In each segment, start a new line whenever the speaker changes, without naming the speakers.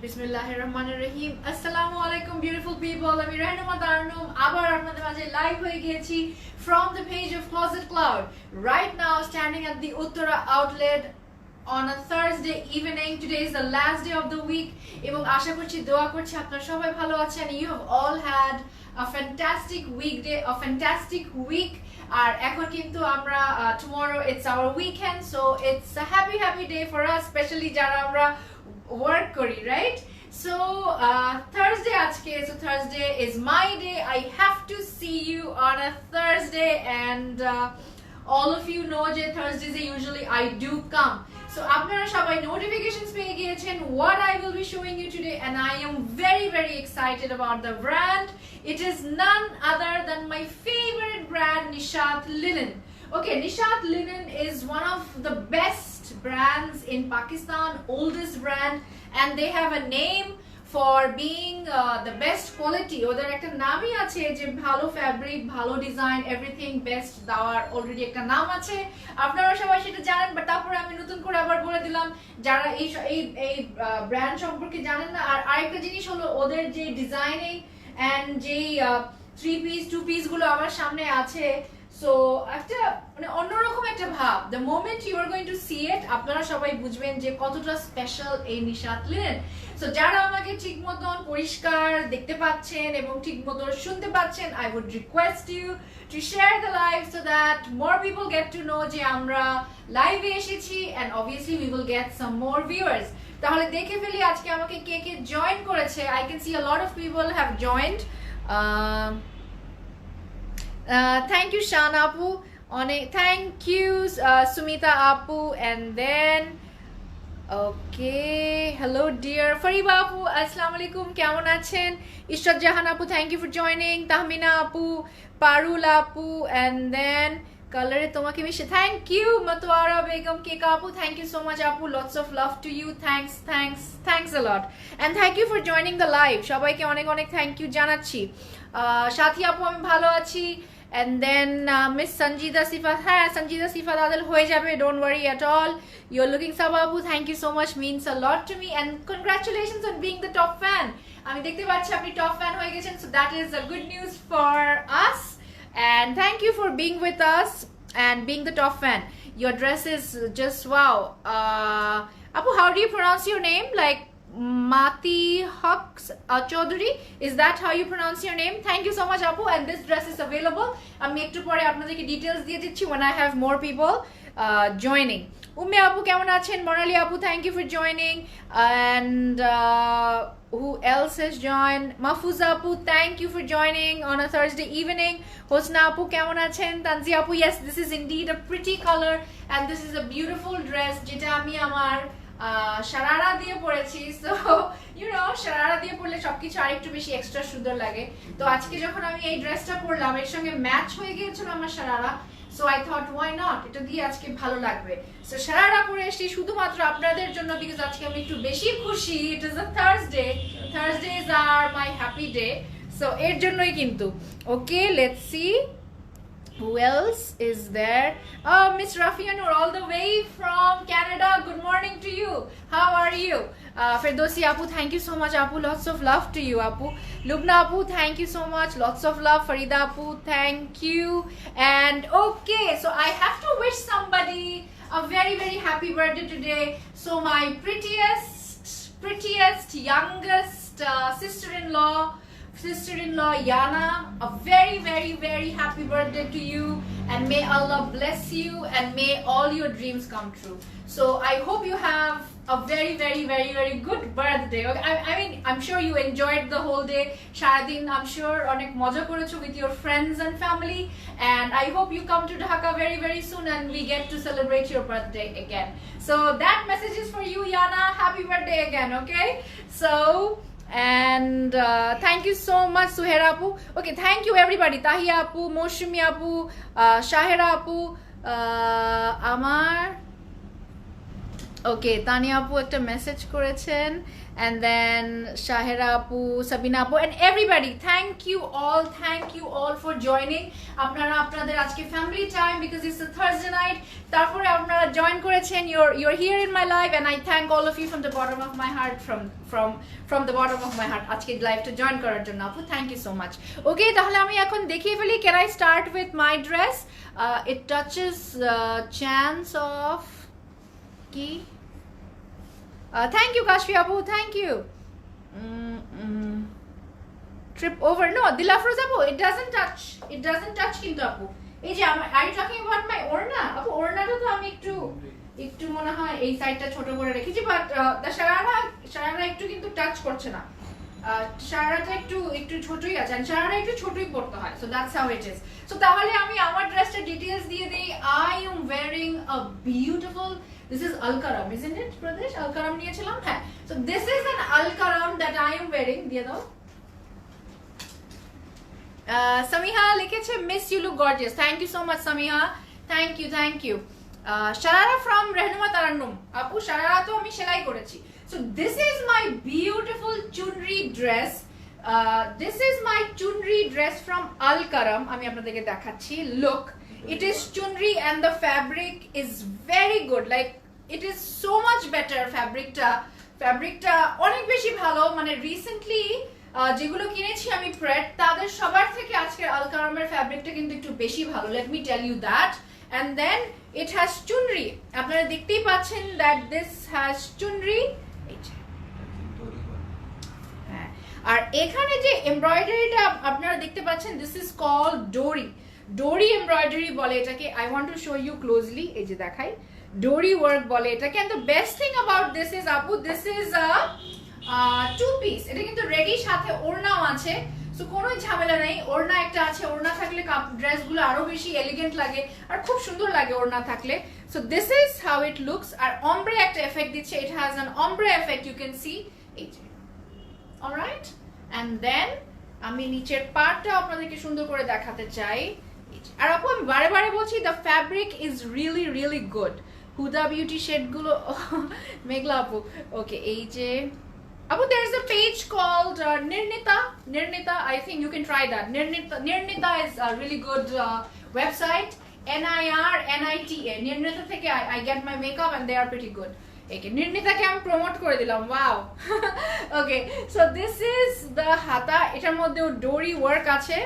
Bismillahirrahmanirrahim. Assalamu alaikum beautiful people. আমি রাহনুমা তারনুম আবার আপনাদের মাঝে লাইভ হয়ে গিয়েছি from the page of Closet Cloud. Right now standing at the Uttara outlet on a Thursday evening. Today is the last day of the week. এবং আশা করছি দোয়া করছি আপনারা সবাই ভালো আছেন. You have all had a fantastic weekday, a fantastic week. আর এখন কিন্তু আমরা tomorrow it's our weekend, so it's a happy day for us, especially যারা আমরা work kori, right? So Thursday ajke, so Thursday is my day. I have to see you on a Thursday, and all of you know je Thursdays usually I do come. So আপনারা সবাই notifications পেয়ে গিয়েছেন what I will be showing you today, and I am very excited about the brand. It is none other than my favorite brand, Nishat Linen. Okay, Nishat Linen is one of the best brands in Pakistan, oldest brand, and they have a name for being the best quality. ওদের একটা নামই আছে যে ভালো fabric, ভালো design, everything best দেওয়ার already একটা নাম আছে। আপনারা সবাই সেটা জানেন, বাট তারপরে আমি নতুন করে আবার বলে দিলাম যারা এই ব্র্যান্ড সম্পর্কে জানেন না। আর আরেকটা জিনিস হলো ওদের যে ডিজাইনিং এন্ড যে থ্রি পিস টু পিস গুলো আমার সামনে আছে, সো একটা মানে অন্যরকম একটা ভাব। The moment you are going to see it, আপনারা সবাই বুঝবেন যে কতটা স্পেশাল এই নিশাত লিনেন। সো যারা আমাকে ঠিক মতন পরিষ্কার দেখতে পাচ্ছেন এবং ঠিক মতন শুনতে পাচ্ছেন, I would request you to share the live so that more people get to know যে আমরা লাইভে এসেছি, and obviously we will get some more viewers. তাহলে দেখে ফেলি আজকে আমাকে কে কে জয়েন করেছে। I can see a lot of people have joined. Thank you Shan Apu, thank you Sumita Apu, and then okay, hello dear Fariba Apu, assalamu alaikum, kemon achen? Ishrat Jahan Apu, thank you for joining. Tahmina Apu, Parul Apu, and then Color Tomaki Mishi, thank you. Matwara Begum Keka Apu, thank you so much Apu, lots of love to you. Thanks a lot, and thank you for joining the live. সবাইকে অনেক thank you জানাচ্ছি। সাথী আপু আমি ভালো আছি, and then Miss Sanjida Sifa, হ্যাঁ Sanjida Sifa দাদল হয়ে যাবে, don't worry at all. You're looking Sabha Apu, thank you so much, means a lot to me, and congratulations on being the top fan. আমি দেখতে পাচ্ছি আপনি top fan হয়ে গেছেন, so that is a good news for us, and thank you for being with us and being the top fan. Your dress is just wow. Apu, how do you pronounce your name? Like Mati Hux Chaudhary, is that how you pronounce your name? Thank you so much Apu, and this dress is available. আমি একটু পরে আপনাদেরকে details দিয়ে দিচ্ছি when I have more people joining. Umme Apu কেমন আছেন? Morali Apu, thank you for joining, and who else has joined? Mahfuza Apu, thank you for joining on a Thursday evening. Hosna Apu কেমন আছেন? Tanzi Apu, yes, this is indeed a pretty color, and this is a beautiful dress যেটা আমি আমার শারারা দিয়ে পরেছি। So you no sharara দিয়ে পরলে সবকিছু আরেকটু বেশি এক্সট্রা সুন্দর লাগে। তো আজকে যখন আমি এই ড্রেসটা পরলাম এর সঙ্গে ম্যাচ হয়ে গিয়েছিল আমার sharara, so I thought why not, এটা দিয়ে আজকে ভালো লাগবে। সো শারারা পরে এসেছি শুধুমাত্র আপনাদের জন্য, বিকজ আজকে আমি একটু বেশি খুশি। ইট ইজ আ থার্সডেজ আর মাই হ্যাপি ডে, সো এর জন্যই কিন্তু। Okay, let's see who else is there. Oh, Miss Rafia Noor, all the way from Canada, good morning to you. How are you? Firdausi Apu, thank you so much Apu, lots of love to you Apu. Lubna Apu, thank you so much, lots of love. Farida Apu, thank you. And okay, so I have to wish somebody a very happy birthday today. So my prettiest youngest sister-in-law Yana, a very happy birthday to you, and may Allah bless you and may all your dreams come true. So I hope you have a very good birthday. Okay? I mean, I'm sure you enjoyed the whole day. Sharadin, I'm sure onek moja korecho with your friends and family, and I hope you come to Dhaka very soon and we get to celebrate your birthday again. So that message is for you Yana, happy birthday again, okay? So and thank you so much Suhera Apu. Okay, thank you everybody. Tahia Apu, Moshumi Apu, Shahera Apu, Amar ওকে, তানিয়া আপু একটা message করেছেন, and then শাহেরা আপু, সাবিনা আপু, and everybody, thank you all for joining. আপনারা আপনাদের আজকে family time, because it's a Thursday night, তারপরে আপনারা জয়েন করেছেন, you're here in my life, and I thank all of you from the bottom of my heart, from the bottom of my heart, আজকে লাইভটা join করার জন্য আপু, thank you so much. ওকে, তাহলে আমি এখন দেখিয়ে ফেলি, can I start with my dress? It touches chance of কি, thank you Kashfi Abu, thank you. Trip over, no Dilafroz Abu, it doesn't touch কিন্তু আপু, এই যে are you talking about my ওড়না আপু? ওড়নাটা তো আমি একটু মনে হয় এই সাইডটা ছোট করে রেখেছি, বাট শারারা একটু কিন্তু টাচ করছে না, শারারাটা একটু ছোটই আছে, and শারারা একটু ছোটই পড়তে হয়, so that's how it is. So তাহলে আমি আমার ড্রেসটা ডিটেইলস দিয়ে দেই. I am wearing a beautiful, this is Alkaram, isn't it Pradesh? Alkaram নিয়েছিলাম, হ্যাঁ. So this is an Alkaram that I am wearing. দিয়ে দাও. Samiha লিখেছে miss you look gorgeous. Thank you so much Samiha, thank you. Sharara from Rehnuma Tarannum আপু, শারারা তো আমি সেলাই করেছি. So this is my beautiful chunri dress. This is my chunri dress from Alkaram. আমি আপনাদেরকে দেখাচ্ছি. Look, it is chunri and the fabric is very good, like it is so much better. fabricটা অনেক বেশি ভালো, মানে রিসেন্টলি যেগুলো কিনেছি আমি প্রেট, তাদের সবার থেকে আজকের আলকারামের ফ্যাব্রিকটা কিন্তু একটু বেশি ভালো, let me tell you that. And then it has chunri, আপনারা দেখতেই পাচ্ছেন that this has chunri. হ্যাঁ, আর এখানে যে এমব্রয়ডারিটা আপনারা দেখতে পাচ্ছেন, this is called dory embroidery বলে এটাকে. I want to show you closely, এই যে দেখাই, ডোরি ওয়ার্ক বলে এটাকে. And the best thing about this is আপু, this is a two piece. এটা কিন্তু রেডি, সাথে ওড়নাও আছে, সো কোনো ঝামেলা নেই. ওড়না একটা আছে, ওড়না থাকলে ড্রেসগুলো আরো বেশি এলিগেন্ট লাগে আর খুব সুন্দর লাগে ওড়না থাকলে. So this is how it looks. আর ombre একটা এফেক্ট দিচ্ছে, it has an ombre effect, you can see, এই যে, অলরাইট. এন্ড দেন আমি নিচের পার্টটা আপনাদেরকে সুন্দর করে দেখাতে চাই. আর আপু আমি বারে বলছি, the fabric is really good. Huda Beauty shade গুলো, মেঘলা আপু, ওকে, এই যে Abu, there is a page called Nirnita. I think you can try that. Nirnita is a really good website. NIRNITA. Nirnita থেকে I get my makeup and they are pretty good. Okay, Nirnita কে আমি promote করে দিলাম. Wow. Okay, so this is the hata. এটার মধ্যে ডোরি work আছে.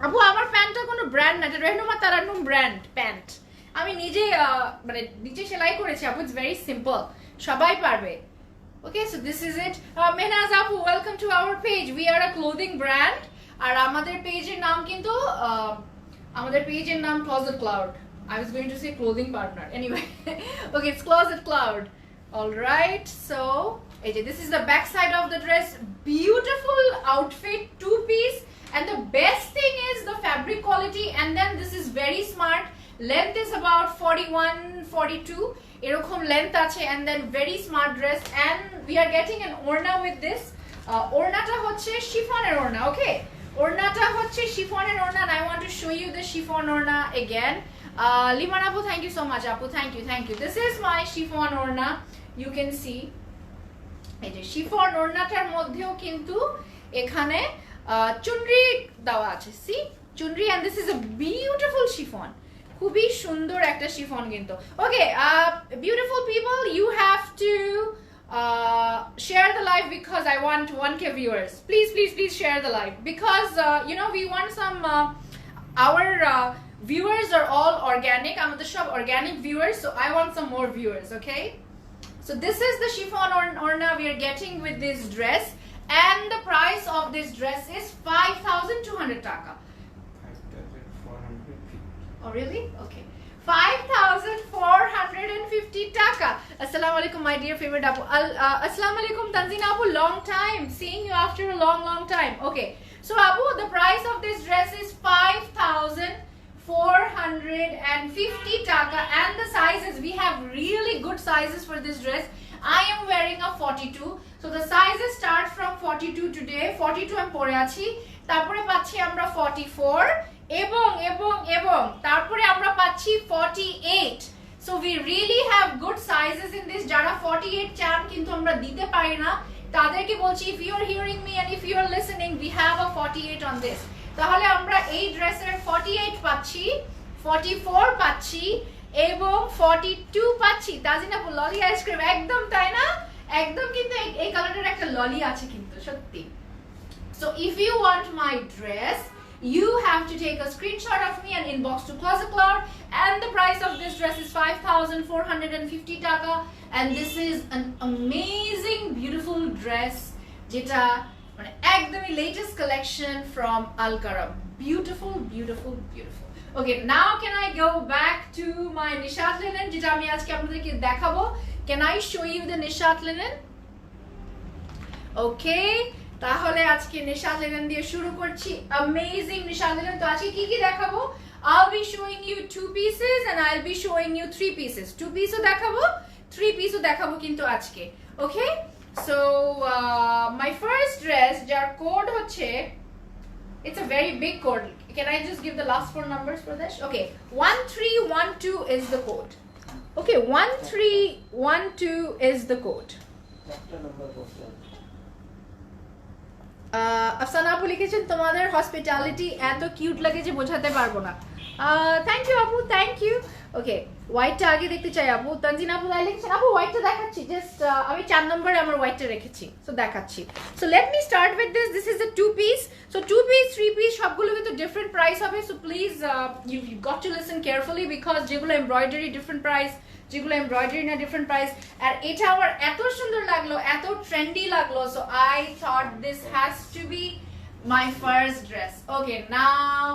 আপু আমার প্যান্টটা কোনো ব্র্যান্ড না, এটা রেহনুমা তারান্নুম ব্র্যান্ড প্যান্ট. আমি নিজে মানে নিচে সেলাই করেছি আপু, ইটস ভেরি সিম্পল, সবাই পারবে. Okay, so this is it. Mehnaz Apu, welcome to our page. We are a clothing brand. আর আমাদের পেজের নাম কিন্তু Closet Cloud. I was going to say clothing partner. Anyway, okay, it's Closet Cloud. All right. So, this is the back side of the dress. Beautiful outfit, two piece, and the best thing is the fabric quality. And then this is very smart. Length is about 41-42. এরকম length আছে, and then very smart dress, and we are getting an orna with this. ওড়নাটা হচ্ছে শিফনের ওড়না. ওকে, ওড়নাটা হচ্ছে শিফনের ওড়না, and I want to show you the chiffon ওড়না again. Liman Apu, thank you so much Apu, thank you. This is my chiffon ওড়না, you can see. এই যে শিফন ওড়নাটার মধ্যেও কিন্তু এখানে চুনরি দেওয়া আছে, see, চুনরি, and this is a beautiful chiffon. খুবই সুন্দর একটা শিফন কিন্তু. Okay, beautiful people, you have to share the live because I want 1K viewers. Please share the live because we want some our viewers are all organic. আমাদের সব organic viewers, so I want some more viewers, okay? So this is the chiffon orna we are getting with this dress, and the price of this dress is 5,200 taka. Oh really? Okay. 5,450 taka. Assalamu alaikum my dear favorite Apu. Assalamu alaikum Tanzina Apu, long time seeing you after a long time. Okay. So Apu, the price of this dress is 5,450 taka, and the sizes, we have really good sizes for this dress. I am wearing a 42. So the sizes start from 42 today. 42 আমি পরে আছি, তারপরে পাচ্ছি আমরা 44 এবং তারপরে আমরা পাচ্ছি 48. So we really have good sizes in this. যারা 48 চান কিন্তু আমরা দিতে পারি না তাদেরকে বলছি, if you are hearing me and if you are listening, we have a 48 on this. তাহলে আমরা এই ড্রেসের 48 পাচ্ছি, 44 পাচ্ছি এবং 42 পাচ্ছি। তাজিনা আপু ললি আইসক্রিম, একদম তাই না, একদম কিন্তু এই কালারের একটা ললি আছে কিন্তু সত্যি। So if you want my dress, you have to take a screenshot of me and inbox to Closet Cloud, and the price of this dress is 5,450 taka, and this is an amazing beautiful dress jeta mane ekdomi latest collection from Alkara. Beautiful, beautiful, beautiful. Okay, now can I go back to my Nishat linen jeta ami ajke apnaderke dekhabo? Can I show you the Nishat linen? Okay, তাহলে আজকে Nishat linen দিয়ে শুরু করছি। Amazing Nishat linen. তো আজকে কি কি দেখাবো? I'll be showing you 2 pieces and I'll be showing you 3 pieces. 2 পিসও দেখাবো, 3 পিসও দেখাবো কিন্তু আজকে। Okay, so my first dress যার কোড হচ্ছে, it's a very big code. Can I just give the last 4 numbers for this? Okay, 1312 is the code. Okay, 1312 is the code. Afsana আপু লিখেছেন তোমাদের হসপিটালিটি এত কিউট লাগে যে বোঝাতে পারবো না। থ্যাংক ইউ আপু, থ্যাংক ইউ। ওকে, হোয়াইটটা আগে দেখতে চাই আপু। তানজিনা আপু লিখেছেন আপু হোয়াইটটা দেখাচ্ছি, জাস্ট আমি 4 নম্বরে আমার হোয়াইটটা রেখেছি, সো দেখাচ্ছি। So let me start with this. This is the 2 piece. So 2 piece 3 piece সবগুলো কিন্তু ডিফারেন্ট প্রাইস হবে। So please you got to listen carefully, because যেগুলো এমব্রয়ডারি ডিফারেন্ট প্রাইস, যেগুলো এমব্রয়ডারি না ডিফারেন্ট প্রাইস। আর এটা আমার এত সুন্দর লাগলো, এত ট্রেন্ডি লাগলো, so I thought this has to be my first dress. Okay, now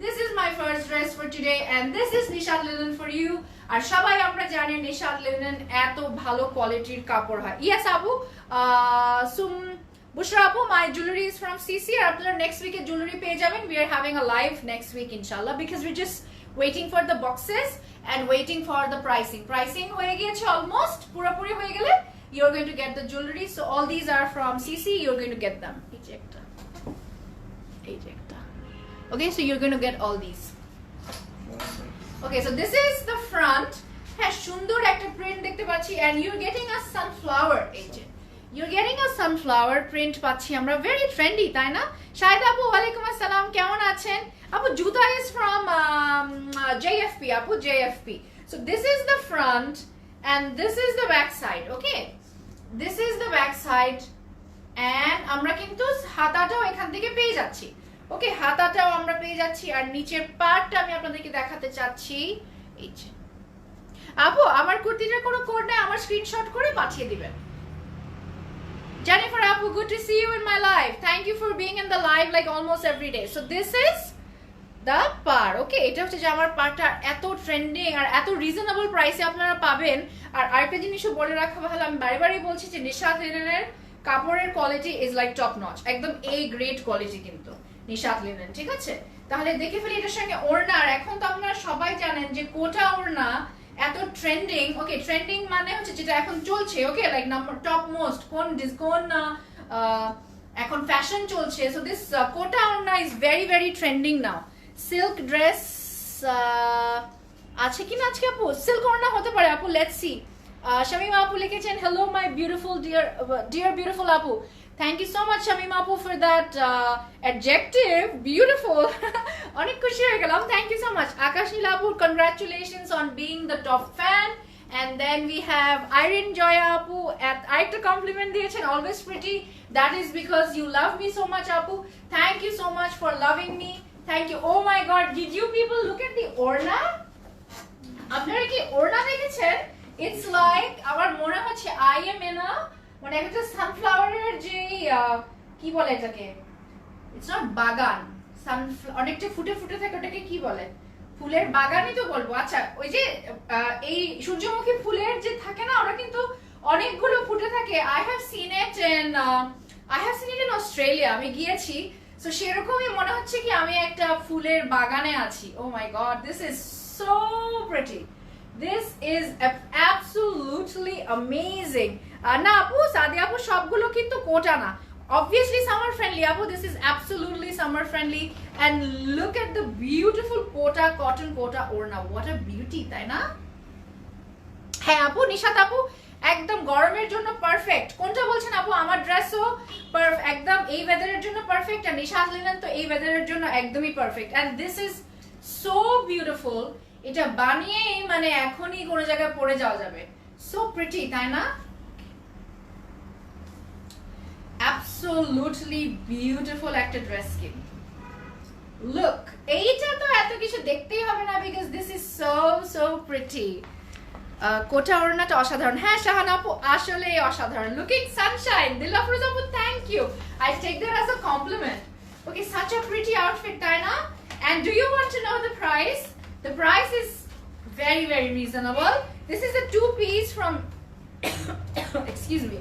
this is my first dress for today and this is Nishat linen for you. আর সবাই আমরা জানি Nishat linen এত ভালো কোয়ালিটির কাপড় হয়। ইয়েস আপু, বুশরা আপু, my jewelry is from CC আর আপনারা নেক্সট উইকে জুয়েলারি পেয়ে যাবেন। We are having a live next week inshallah, because we're just waiting for the boxes and waiting for the pricing. Pricing হয়ে গিয়েছে অলমোস্ট, পুরোপুরি হয়ে গেলে you're going to get the jewelry. So all these are from CC, you're going to get them. Ejecta. Okay, so you're going to get all these. Okay, so this is the front. হ্যাঁ, সুন্দর একটা print দেখতে পাচ্ছি and you're getting a sunflower agent. You're getting a sunflower print পাচ্ছি আমরা, very trendy তাই না? শাহিদ আপু ওয়ালাইকুম আসসালাম, কেমন আছেন আপু? জুতা is from JFP আপু, JFP. So this is the front and this is the back side. Okay, this is the back side and আমরা কিন্তু হাতাটাও এখান থেকে পেয়ে যাচ্ছি। ওকে, হাতাটাও আমরা পেয়ে যাচ্ছি আর নিচের পার্টটা আমি আপনাদেরকে দেখাতে চাচ্ছি। এই যে আপু আমার কুর্তিটার কোনো কোড নাই, আমার স্ক্রিনশট করে পাঠিয়ে দিবেন। Jennifer Apu, good to see you in my live. Thank you for being in the live like almost every day. So this is the part. Okay, এটা হচ্ছে যে আমার পার্টটা এত ট্রেন্ডিং আর এত রিজনেবল প্রাইসে আপনারা পাবেন। আর আরেকটা জিনিসও বলে রাখা ভালো, আমি বারবারই বলছি যে নিশাত লিনেনের কাপড়ের quality is like top notch, একদম A গ্রেড কোয়ালিটি কিন্তু নিশাত লিনেন, ঠিক আছে? তাহলে দেখে ফেলি এটার সঙ্গে ওড়না। আর এখন তো আপনারা সবাই জানেন যে কোটা ওড়না এত ট্রেন্ডিং। ওকে, ট্রেন্ডিং মানে হচ্ছে যেটা এখন চলছে। ওকে, লাইক নাম্বার টপ মোস্ট কোন এখন ফ্যাশন চলছে। সো দিস কোটা ওড়না is very very trending now. Silk dress আছে কিনা আজকে আপু? সিল্ক ওড়না হতে পারে আপু, লেটস সি। শামিমা আপু লিখেছেন hello my beautiful dear beautiful আপু। Thank you so much Shamima Apu for that adjective, beautiful. অনেক খুশি হয়ে গেলাম, thank you so much. Akash Nila Apu, congratulations on being the top fan. And then we have Irene Joya Apu at arekta compliment দিয়েছেন, always pretty. That is because you love me so much Apu. Thank you so much for loving me. Thank you. Oh my god, did you people look at the orna? আপনারা কি orna দেখেছেন? It's like আমার মনে হচ্ছে I am in a মানে একটা সানফ্লাওয়ারের যে কি বলে এটাকে, ইটস নট বাগান, অনেকটা ফুটে ফুটে থাকে, ওটাকে কি বলে? ফুলের বাগানই তো বলবো। আচ্ছা, ওই যে এই সূর্যমুখী ফুলের যে থাকে না, ওরা কিন্তু অনেকগুলো ফুটে থাকে। I have seen it in Australia, আমি গিয়েছি। সো সেরকমই মনে হচ্ছে কি আমি একটা ফুলের বাগানে আছি। Oh my God, this is so pretty, this is absolutely amazing. না আপু, সাদিয়া আপু সবগুলো কিন্তু কোটা না, obviously summer friendly Apu, this is absolutely summer friendly. And look at the beautiful kota, cotton kota orna, what a beauty, তাই না? হ্যাঁ আপু, নিশাত আপু একদম গরমের জন্য পারফেক্ট। কোনটা বলছেন আপু? আমার ড্রেসও একদম এই ওয়েদারের জন্য পারফেক্ট, আর নিশাত লিনেন তো এই ওয়েদারের জন্য একদমই perfect. And this is so beautiful. এটা বানিয়েই মানে এখনই কোনো জায়গায় পরে যাওয়া যাবে। সো প্রিটি, তাই না? অ্যাবসলিউটলি বিউটিফুল একটা ড্রেস স্কিন। লুক, এইটা তো এত কিছু দেখতেই হবে না, because this is so so pretty. Kota ওড়নাটা অসাধারণ। হ্যাঁ শাহান আপু, আসলেই অসাধারণ। লুকিং সানশাইন, দিলাফরোজ আপু, thank you. I take that as a compliment. Okay, such a pretty outfit, তাই না? And do you want to know the price? The price is very very reasonable. This is a two-piece from excuse me.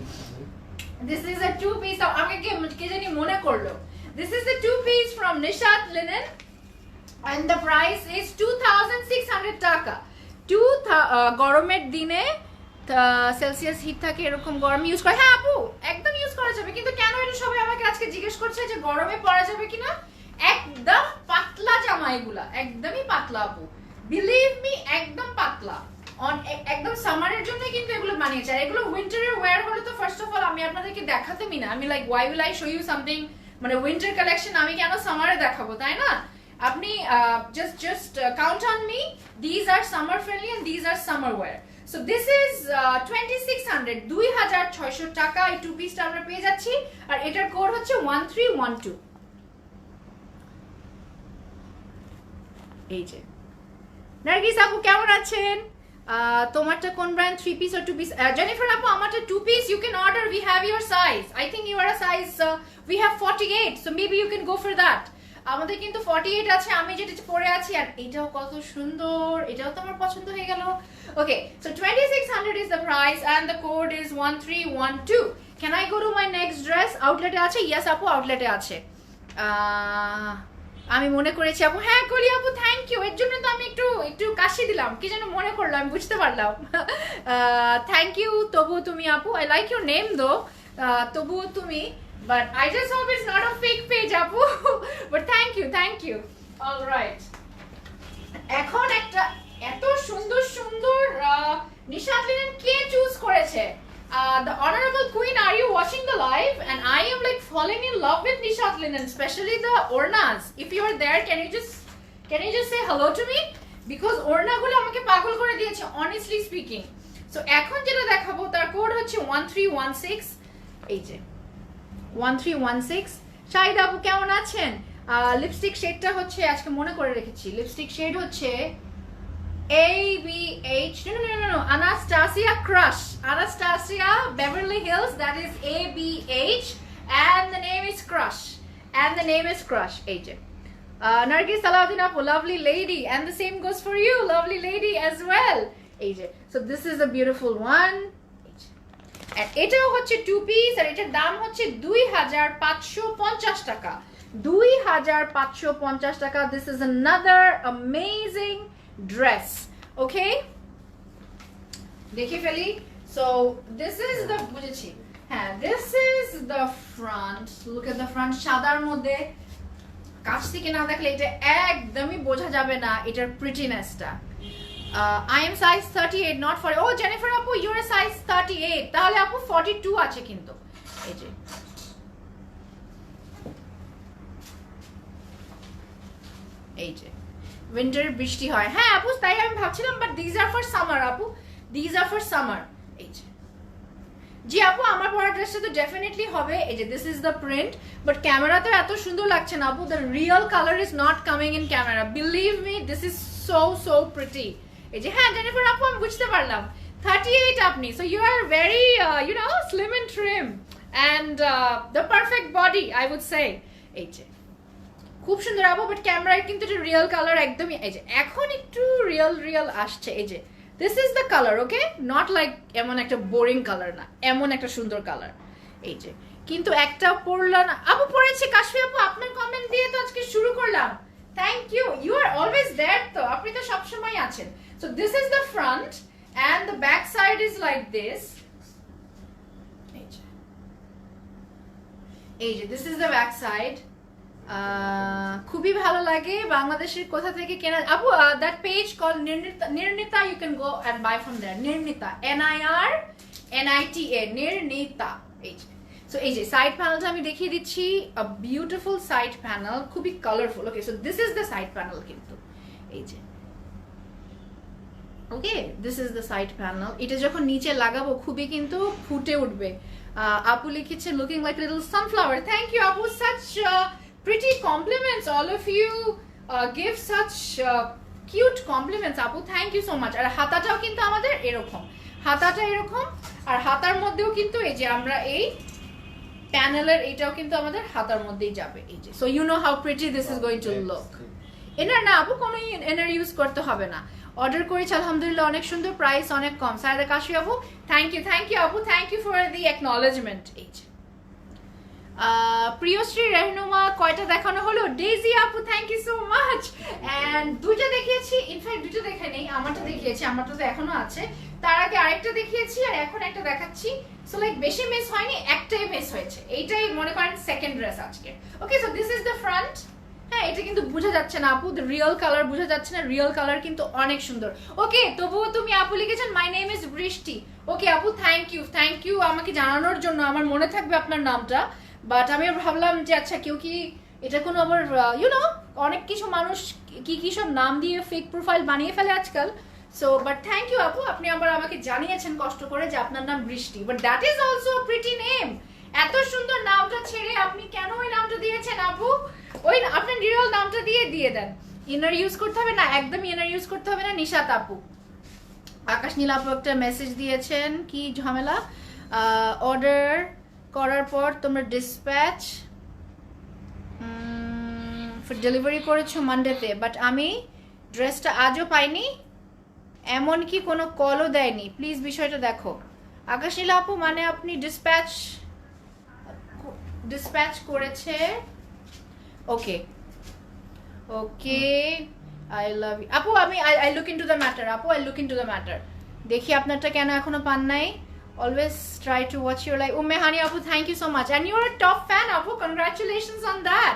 This is a two-piece. আমাকে কে জানি মনে করলো। This is a two-piece from Nishat Linen, and the price is 2600 টাকা। গরমের দিনে Celsius hit থাকে, এরকম গরম ইউজ করে। হ্যাঁ আপু, একদম ইউজ করা যাবে, কিন্তু কেন এটা সবাই আমাকে আজকে জিজ্ঞেস করছে যে গরমে পরা যাবে কিনা। একদম পাতলা জামা এগুলা, একদমই পাতলা আপু, বিলিভ মি, একদম পাতলা। একদম সামারের জন্য কিন্তু এগুলো বানিয়েছে। আর এগুলো উইন্টারের ওয়্যার হলে তো ফার্স্ট অফ অল আমি আপনাদেরকে দেখাতেই না। আমি like why will I show you something, মানে উইন্টার কালেকশন আমি কেন সামারে দেখাবো, তাই না? আপনি just count on me. These are summer friendly and these are summer wear. So this is 2600, 2600 টাকা এই টু পিসটা আমরা পেয়ে যাচ্ছি। আর এটার কোড হচ্ছে 1312। এই যে নার্গিস আপু কেমন আছেন? তোমারটা কোন brand, three piece or two piece? Jennifer আপু, আমারটা two piece. You can order, we have your size. I think you are a size, we have 48, so maybe you can go for that. আমাদের কিন্তু 48 আছে, আমি যেটা পরে আছি। আর এটাও কত সুন্দর, এটাও তো আমার পছন্দ হয়ে গেল। ওকে, so 2600 is the price and the code is 1312. Can I go to my next dress? আউটলেটে আছে? ইয়েস আপু, আউটলেটে আছে। আমি মনে করেছি আপু। হ্যাঁ কলি আপু, থ্যাংক ইউ। এর জন্য তো আমি একটু কাশি দিলাম, কি যেন মনে করলাম, বুঝতে পারলাম। থ্যাংক ইউ তবু তুমি আপু। আই লাইক ইউর নেম দো, তবু তুমি। But I just hope it's not a fake page, Apu. But thank you. All right. এখন একটা এত সুন্দর সুন্দর নিশাত লিনেন কে চুজ করেছে? The honorable queen, are you watching the live? And I am like falling in love with Nishat Linen, especially the ornas. If you are there, can you just say hello to me? Because orna গুলো আমাকে পাগল করে দিয়েছে, honestly speaking. So এখন যেটা দেখাবো তার code হচ্ছে 1316। এই যে 1316। শাহিদা আপু কেমন আছেন? লিপস্টিক শেডটা হচ্ছে, আজকে মনে করে রেখেছি, লিপস্টিক শেড হচ্ছে ABH, no, Anastasia Crush, Anastasia Beverly Hills, that is ABH, and the name is Crush. AJ Nargis Salahuddin apu, lovely lady, and the same goes for you, lovely lady as well. AJ, so this is a beautiful one. And এটাও হচ্ছে two piece, আর এটার দাম হচ্ছে 2550 টাকা। 2550 টাকা। This is another amazing dress. Okay, দেখে ফেলি। So this is the, বুঝেছি, হ্যাঁ, this is the front. Look at the front, সাদার মধ্যে। কাছ থেকে না দেখলে এটা একদমই বোঝা যাবে না এটার প্রিটিনেসটা। I am size 38, not 40. Oh, Jennifer apu, you are size 38. তাহলে আপু 42 আছে কিন্তু। এই যে উইন্টার বৃষ্টি হয়। হ্যাঁ আপু, তাই আমি ভাবছিলাম, but this are for summer আপু, দিস আর ফর সামার। এই যে জি আপু, আমার পরা ড্রেসটা তো ডেফিনেটলি হবে। এই যে this is the print, but ক্যামেরাতে এত সুন্দর লাগছে না আপু। The real colour is not coming in camera, believe me, this is so pretty. এই যে হ্যাঁ জেনিফার আপু, আমি বুঝতে পারলাম 38 আপনি। So you are very slim and trim and the perfect body, I would say. এই যে খুব সুন্দর আপু, বাট ক্যামেরায় কিন্তু এটা রিয়েল কালার একদমই। এই যে এখন একটু রিয়েল আসছে। এই যে this is the colour, okay, not like এমন একটা বোরিং কালার না, এমন একটা সুন্দর কালার। এই যে কিন্তু একটা পড়লো না আপু, পড়েছে কাশফি আপু, আপনার কমেন্ট দিয়ে তো আজকে শুরু করলাম। Thank you, you are always there, তো আপনি তো সবসময় আছেন। So this is the front and the back side is like this. This is the back side. খুবই ভালো লাগে। বাংলাদেশের কোথা থেকে কেনা আপু? That page call Nirnita, you can go and buy from there. Nirnita, NIRNITA, Nirnita. এই যে, সো এই যে সাইড প্যানেলটা আমি দেখিয়ে দিচ্ছি, আ বিউটিফুল সাইড প্যানেল, খুবই colourful. Okay, so this is the side panel কিন্তু এই যে, okay this is the side panel. এটা যখন নিচে লাগাবো খুবই কিন্তু ফুটে উঠবে। আপু লিখেছে looking like little sunflower. Thank you আপু, such pretty compliments, all of you give such cute compliments আপু, থ্যাংক ইউ সো মাচ। আর হাতাটাও কিন্তু আমাদের এরকম, হাতাটা এরকম, আর হাতার মধ্যেও কিন্তু এই যে আমরা এই প্যানেলের এটাও কিন্তু আমাদের হাতার মধ্যেই যাবে এই যে। So you know how pretty this is going to look. এনার না আপু, কোনো এনার ইউজ করতে হবে না। অর্ডার করেছি আলহামদুলিল্লাহ, অনেক সুন্দর, প্রাইস অনেক কম। সায়দা কাশি আপু, থ্যাংক ইউ আপু, thank you for the acknowledgement. এই যে প্রিয়শ্রী রেহনুমা, কয়টা দেখানো হলো? ডেইজি আপু, thank you so much. And দুইটা দেখিয়েছি, ইনফ্যাক্ট দুইটা দেখে নেই, আমারটা দেখিয়েছি, আমারটা তো এখনো আছে, তার আগে আরেকটা দেখিয়েছি, আর এখন একটা দেখাচ্ছি। সো লাইক বেশি মিস হয়নি, একটাই মিস হয়েছে, এইটাই মনে করেন সেকেন্ড ড্রেস আজকে। Okay, so this is the front. হ্যাঁ, এটা কিন্তু বোঝা যাচ্ছে না আপু, রিয়েল কালার বোঝা যাচ্ছে না, রিয়েল কালার কিন্তু অনেক সুন্দর। ওকে, তবুও তুমি আপু লিখেছেন মাই নেম ইজ বৃষ্টি। ওকে আপু, থ্যাংক ইউ আমাকে জানানোর জন্য, আমার মনে থাকবে আপনার নামটা। বাট আমি ভাবলাম যে আচ্ছা কেউ কি এটা কোনো আবার ইউনো অনেক কিছু মানুষ কি সব নাম দিয়ে ফেক প্রোফাইল বানিয়ে ফেলে আজকাল। সো বাট থ্যাংক ইউ আপু, আপনি আবার আমাকে জানিয়েছেন কষ্ট করে যে আপনার নাম বৃষ্টি, but that is also pretty name. এত সুন্দর নামটা ছেড়ে আপনি কেন ওই নামটা দিয়েছেন আপু? ওই আপনার রিয়েল নামটা দিয়ে দেন। ইনার ইউজ করতে হবে না, একদম ইনার ইউজ করতে হবে না। নিশাত আপু, আকাশ নীল আপু একটা মেসেজ দিয়েছেন, কি ঝামেলা, অর্ডার করার পর তোমরা ডিসপ্যাচ ডেলিভারি করেছো মানডেতে, বাট আমি ড্রেসটা আজও পাইনি, এমনকি কোনো কলও দেয়নি, প্লিজ বিষয়টা দেখো। আকাশ নীলা আপু, মানে আপনি ডিসপ্যাচ করেছে। ওকে আই লাভ ইউ আপু, আমি I look into the matter আপু, I look into the matter, দেখি আপনারটা কেন এখনো পান নাই। Always try to watch your life. Umme Hani Apu, thank you so much. And you're a top fan, Apu. Congratulations on that.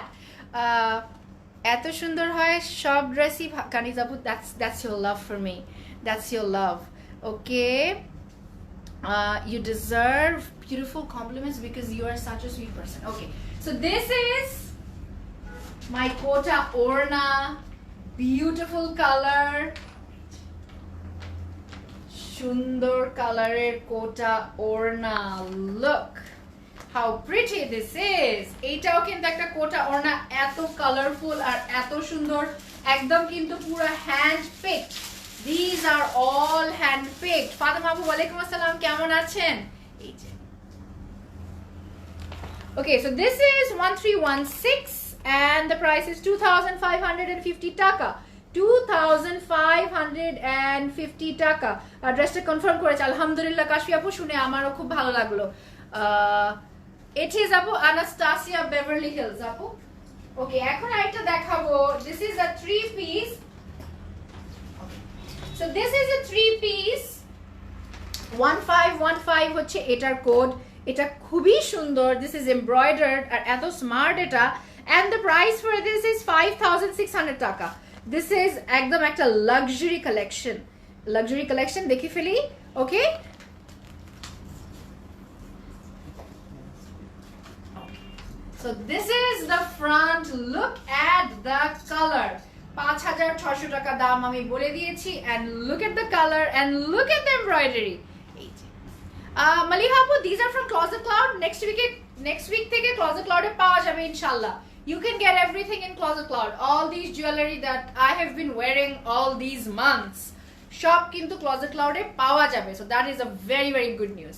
এত সুন্দর হয় সব ড্রেসই কানিজ আপু, that's your love for me. That's your love. Okay. You deserve beautiful compliments because you are such a sweet person. Okay. So this is my Kota Orna. Beautiful color. সুন্দর কালারের কোটা ওড়না, look how pretty this is. এইটাও কিন্তু একটা কোটা ওড়না, এত colourful আর এত সুন্দর, একদম কিন্তু পুরো hand picked. This are all hand picked. Fatema আপু, ওয়ালাইকুম আসসালাম, কেমন আছেন? এই যে okay, so this is 1316 and the price is 2550 টাকা। 2550 টাকা। অ্যাড্রেসটা কনফার্ম করেছে আলহামদুলিল্লাহ কাশফি আপু, শুনে আমারও খুব ভালো লাগলো। ইট ইজ আপু আনাস্টাসিয়া বেভারলি হিলস আপু। ওকে, এখন আরেকটা দেখাবো। This is a 3 piece. So this is a 3 piece, 1515 হচ্ছে এটার কোড। এটা খুবই সুন্দর, দিস ইজ এমব্রয়ডার্ড আর এত স্মার্ট এটা। and the price for this is 5600 টাকা। This is একদম একটা luxury collection দেখে ফেলি। ওকে, so this is the front, look at the color। 5600 টাকা দাম আমি বলে দিয়েছি, and look at the color and look at the embroidery। এই যে মালিহা আপু, these are from Closet Cloud। next week থেকে Closet Cloud এ পাওয়া যাবে ইনশাআল্লাহ। You can get everything in Closet Cloud. All these jewelry that I have been wearing all these months, shop kintu Closet Cloud e pawa jabe. So that is a very very good news.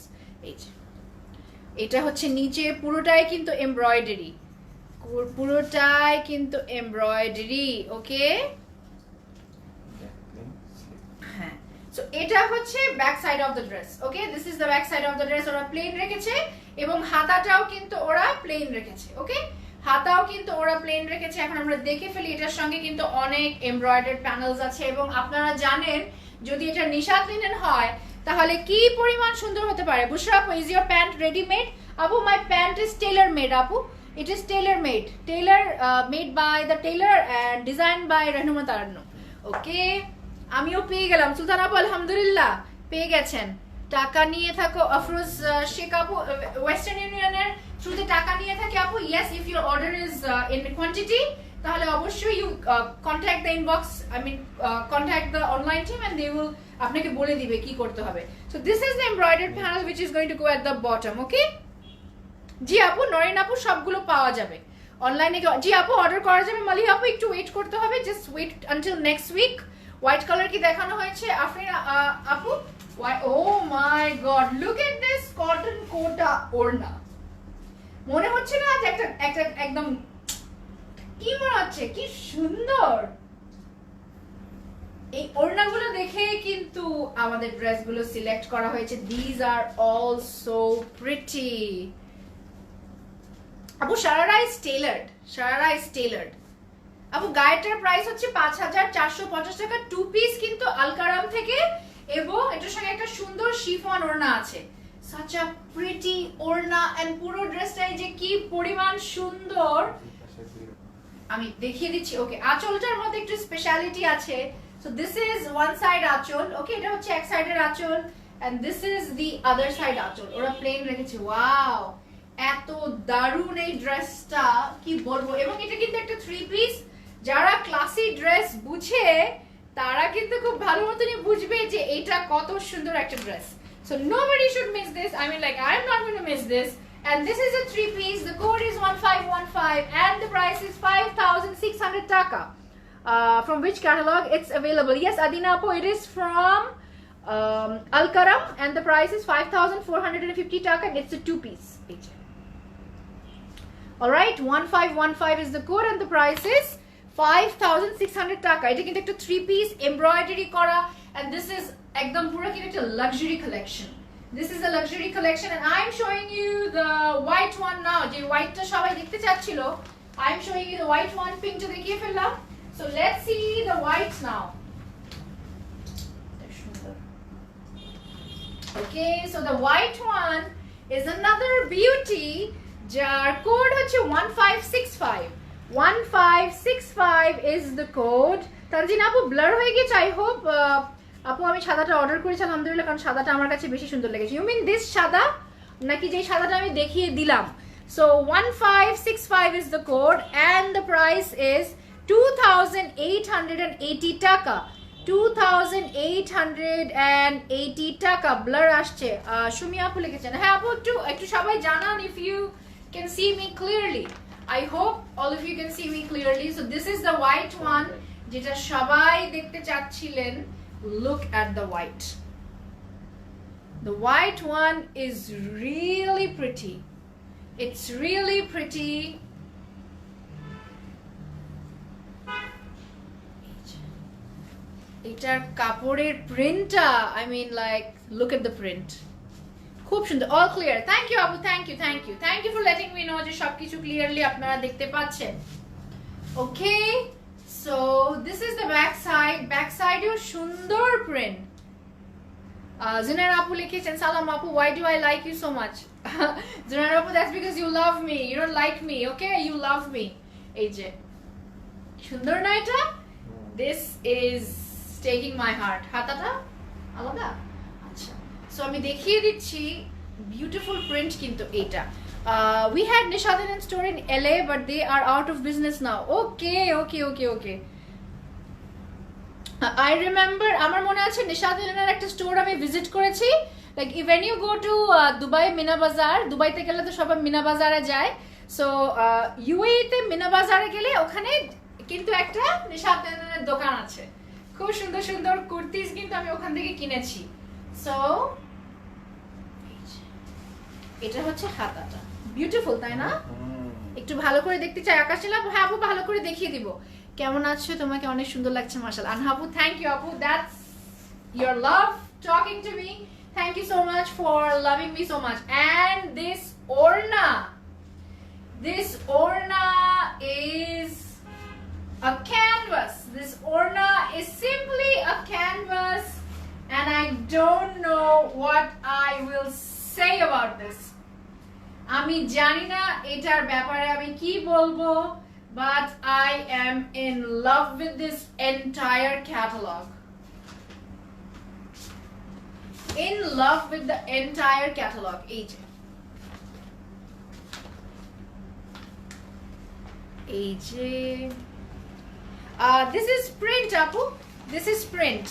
Eta hocche niche purotai kintu embroidery. Purotai kintu embroidery, okay? So এটা হচ্ছে back side of the dress. Okay, this is the back side of the dress. ওরা plane রেখেছে এবং হাতাটাও কিন্তু ওরা plane রেখেছে। ওকে, হাতাও কিন্তু ওরা প্লেন রেখেছে। এখন আমরা দেখে ফেলি, এটার সঙ্গে কিন্তু অনেক এমব্রয়ডার্ড প্যানেলস আছে এবং আপনারা জানেন যদি এটা নিশাত লিনেন হয় তাহলে কি পরিমাণ সুন্দর হতে পারে। বুশরা আপু, ইজ ইওর প্যান্ট রেডিমেড? আপু, মাই প্যান্ট ইজ টেইলর মেড আপু। It is made by the tailor and designed by Rehnuma Taranno. Okay, আমিও পেয়ে গেলাম সুলতান আপু, আলহামদুলিল্লাহ পেয়ে গেছেন। টাকা নিয়ে থাকো আফরোজ শেখ আপু, ওয়েস্টার্ন ইউনিয়নের থ্রুতে টাকা নিয়ে থাকে আপু। Yes, if your order is in quantity তাহলে অবশ্যই you contact the inbox, I mean contact the online team and they will আপনাকে বলে দিবে কি করতে হবে। So this is the embroidered panel which is going to go at the bottom. Okay জি আপু, নরেন আপু সবগুলো পাওয়া যাবে অনলাইনে। জি আপু অর্ডার করা যাবে। মালি আপু একটু ওয়েট করতে হবে, just wait until next week. White colour কি দেখানো হয়েছে আফরিন আপু? Oh my God, look at this cotton kota ওড়না। মনে হচ্ছে না যে একটা একটা একদম কি মনে হচ্ছে, কি সুন্দর। এই ওড়নাগুলো দেখে কিন্তু আমাদের ড্রেসগুলো সিলেক্ট করা হয়েছে। These are all so pretty আপু। শারারা ইজ টেলার্ড আপু। গায়েটার প্রাইস হচ্ছে 5450 টাকা, 2 পিস কিন্তু আলকারাম থেকে, এবং এটার সঙ্গে একটা সুন্দর শিফন ওড়না আছে। such a pretty ওড়না এন্ড পুরো ড্রেসটাই যে কি পরিমাণ সুন্দর আমি দেখিয়ে দিচ্ছি। ওকে, আঁচলটার মধ্যে একটু স্পেশালিটি আছে। So this is one side আঁচল। ওকে, এটা হচ্ছে এক সাইডের আঁচল and this is the other side আঁচল। ওরা প্লেন রেখেছে। ওয়াও, এত দারুণ এই ড্রেসটা, কি বলবো। এবং এটা কিন্তু একটা 3 পিস। যারা ক্লাসি ড্রেস বুঝে তারা কিন্তু খুব ভালো মতনই বুঝবে যে এটা কত সুন্দর একটা dress. So nobody should miss this. I mean, like, I'm not going to miss this. And this is a 3 piece. The code is 1515 and the price is 5600 taka. From which catalog it's available? Yes, Adina Apo, it is from Al-Karam and the price is 5450 taka and it's a 2 piece. Alright, 1515 is the code and the price is 5600 taka. It is a 3 piece embroidery kora, and this is ekdam pura kinda luxury collection. This is a luxury collection and I'm showing you the white one now. Je white ta shobai dekhte chachilo, I'm showing you the white one. Pink ta dekhiye fellam. So let's see the white now. Okay, so the white one is another beauty. Jar code হচ্ছে 1565. 1565 is the code. Tanjin আপু blur হয়ে গেছে, I hope. আপু আমি সাদাটা order করেছি আলহামদুলিল্লাহ, কারণ সাদাটা আমার কাছে বেশি সুন্দর লেগেছে। ইউ মিন দিস সাদা নাকি যে সাদাটা আমি দেখিয়ে দিলাম? So 1565 is the code and the price is 2880 টাকা। 2880 টাকা। ব্লার আসছে, সুমি আপু লিখেছেন। হ্যাঁ আপু একটু সবাই জানান if you can see me clearly. I hope all of you can see me clearly. So this is the white one যেটা সবাই দেখতে চাচ্ছিলেন। Look at the white. The white one is really pretty. It's really pretty. এটার কাপড়ের প্রিন্টটা, I mean, like, look at the print. খুব সুন্দর, all clear. Thank you Abu, thank you for letting me know যে সবকিছু clearly আপনারা দেখতে পাচ্ছেন। Okay, so this is the back side. Back side এও সুন্দর print. Zinar Apu লিখেছেন, সালাম আপু, why do I like you so much? Zinar Apu, that's because you love me. You don't like me, okay? You love me. এই যে সুন্দর না এটা? This is taking my heart. হাতাটা আলাদা। আচ্ছা, সো আমি দেখিয়ে দিচ্ছি। বিউটিফুল প্রিন্ট কিন্তু এটা। We had Nishadan store in LA but they are out of business now. Okay. I remember, আমার মনে আছে নিশাদানের একটা স্টোর আমি ভিজিট করেছি। Like when you go to Dubai Meena Bazar, দুবাইতে গেলে তো সবাই মিনা বাজারে যায়। সো UAE তে মিনা বাজারে গেলে ওখানে কিন্তু একটা নিশাদানের দোকান আছে। খুব সুন্দর সুন্দর কুর্তিজ কিন্তু আমি ওখান থেকে কিনেছি। সো এটা হচ্ছে হাতাটা। বিউটিফুল, তাই না? একটু ভালো করে দেখতে চাই আকাশ নীলা। হ্যাঁ আপু, ভালো করে দেখিয়ে দিব। কেমন আছো? তোমাকে অনেক সুন্দর লাগছে মাশাআল্লাহ। আনহা আপু, থ্যাংক ইউ আপু, that's your love talking to me. Thank you so much for loving me so much. And this orna is a canvas. This orna is simply a canvas and I don't know what I will say about this. আমি জানি না এটার ব্যাপারে আমি কি বলবো, but I am in love with this entire catalog. In love with the entire catalog. AJ. This is print, Apu. This is print.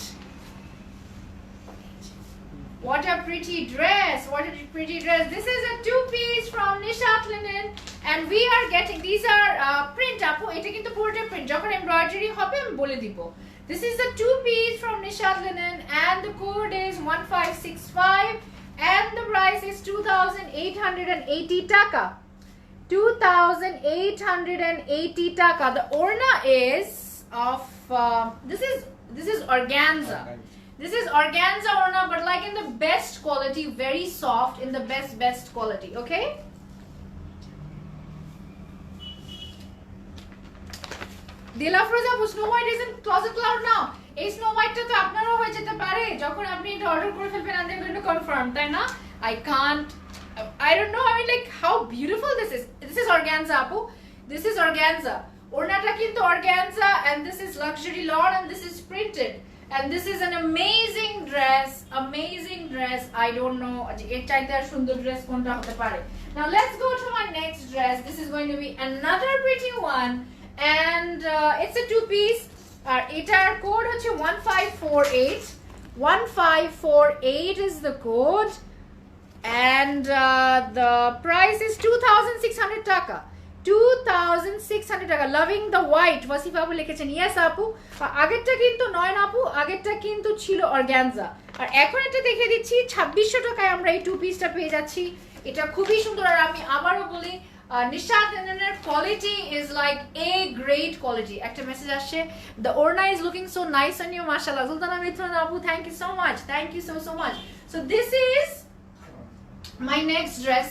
What a pretty dress. What a pretty dress. This is a two-piece from Nishat Linen. And we are getting, these are print, Apu. Eta kintu puroটা print. Jokhon embroidery hobe ami bole dibo. This is a two-piece from Nishat Linen and the code is 1565 and the price is 2,880 taka. 2,880 taka. The orna is of this is organza. This is organza orna, but like in the best quality, very soft, in the best quality. Okay. Dilafroza, Snow White is in Closet Cloud now. এই Snow White টা তো আপনারও হয়ে যেতে পারে যখন আপনি এটা অর্ডার করে ফেলবেন and they're going to confirm, তাই না? I don't know. I mean, like, how beautiful this is. This is organza, Apu. This is organza. Ornata kintu organza, and this is luxury lawn, and this is printed. And this is an amazing dress. Amazing dress. I don't know. এর চাইতে আর সুন্দর dress কোনটা হতে পারে. Now let's go to my next dress. This is going to be another pretty one, and it's a two-piece. এটার code হচ্ছে 1548. 1548 is the code. And the price is 2,600 taka. 2,600 taka. Loving the white. Wasif Apu লিখেছেন yes আপু। আগেরটা কিন্তু নয়ন আপু, আগেরটা কিন্তু ছিল অর্গানজা। আর এখন এটা দেখে দিচ্ছি 2600 টাকায় আমরা এই টু পিসটা পেয়ে যাচ্ছি। এটা খুবই সুন্দর। আর আমি আবারও বলি Nishat Linen's quality is like a great quality. একটা মেসেজ আসছে, the orna is looking so nice on you, mashallah. Sultana Mithran Apu, thank you so much. Thank you so much. So this is my next dress.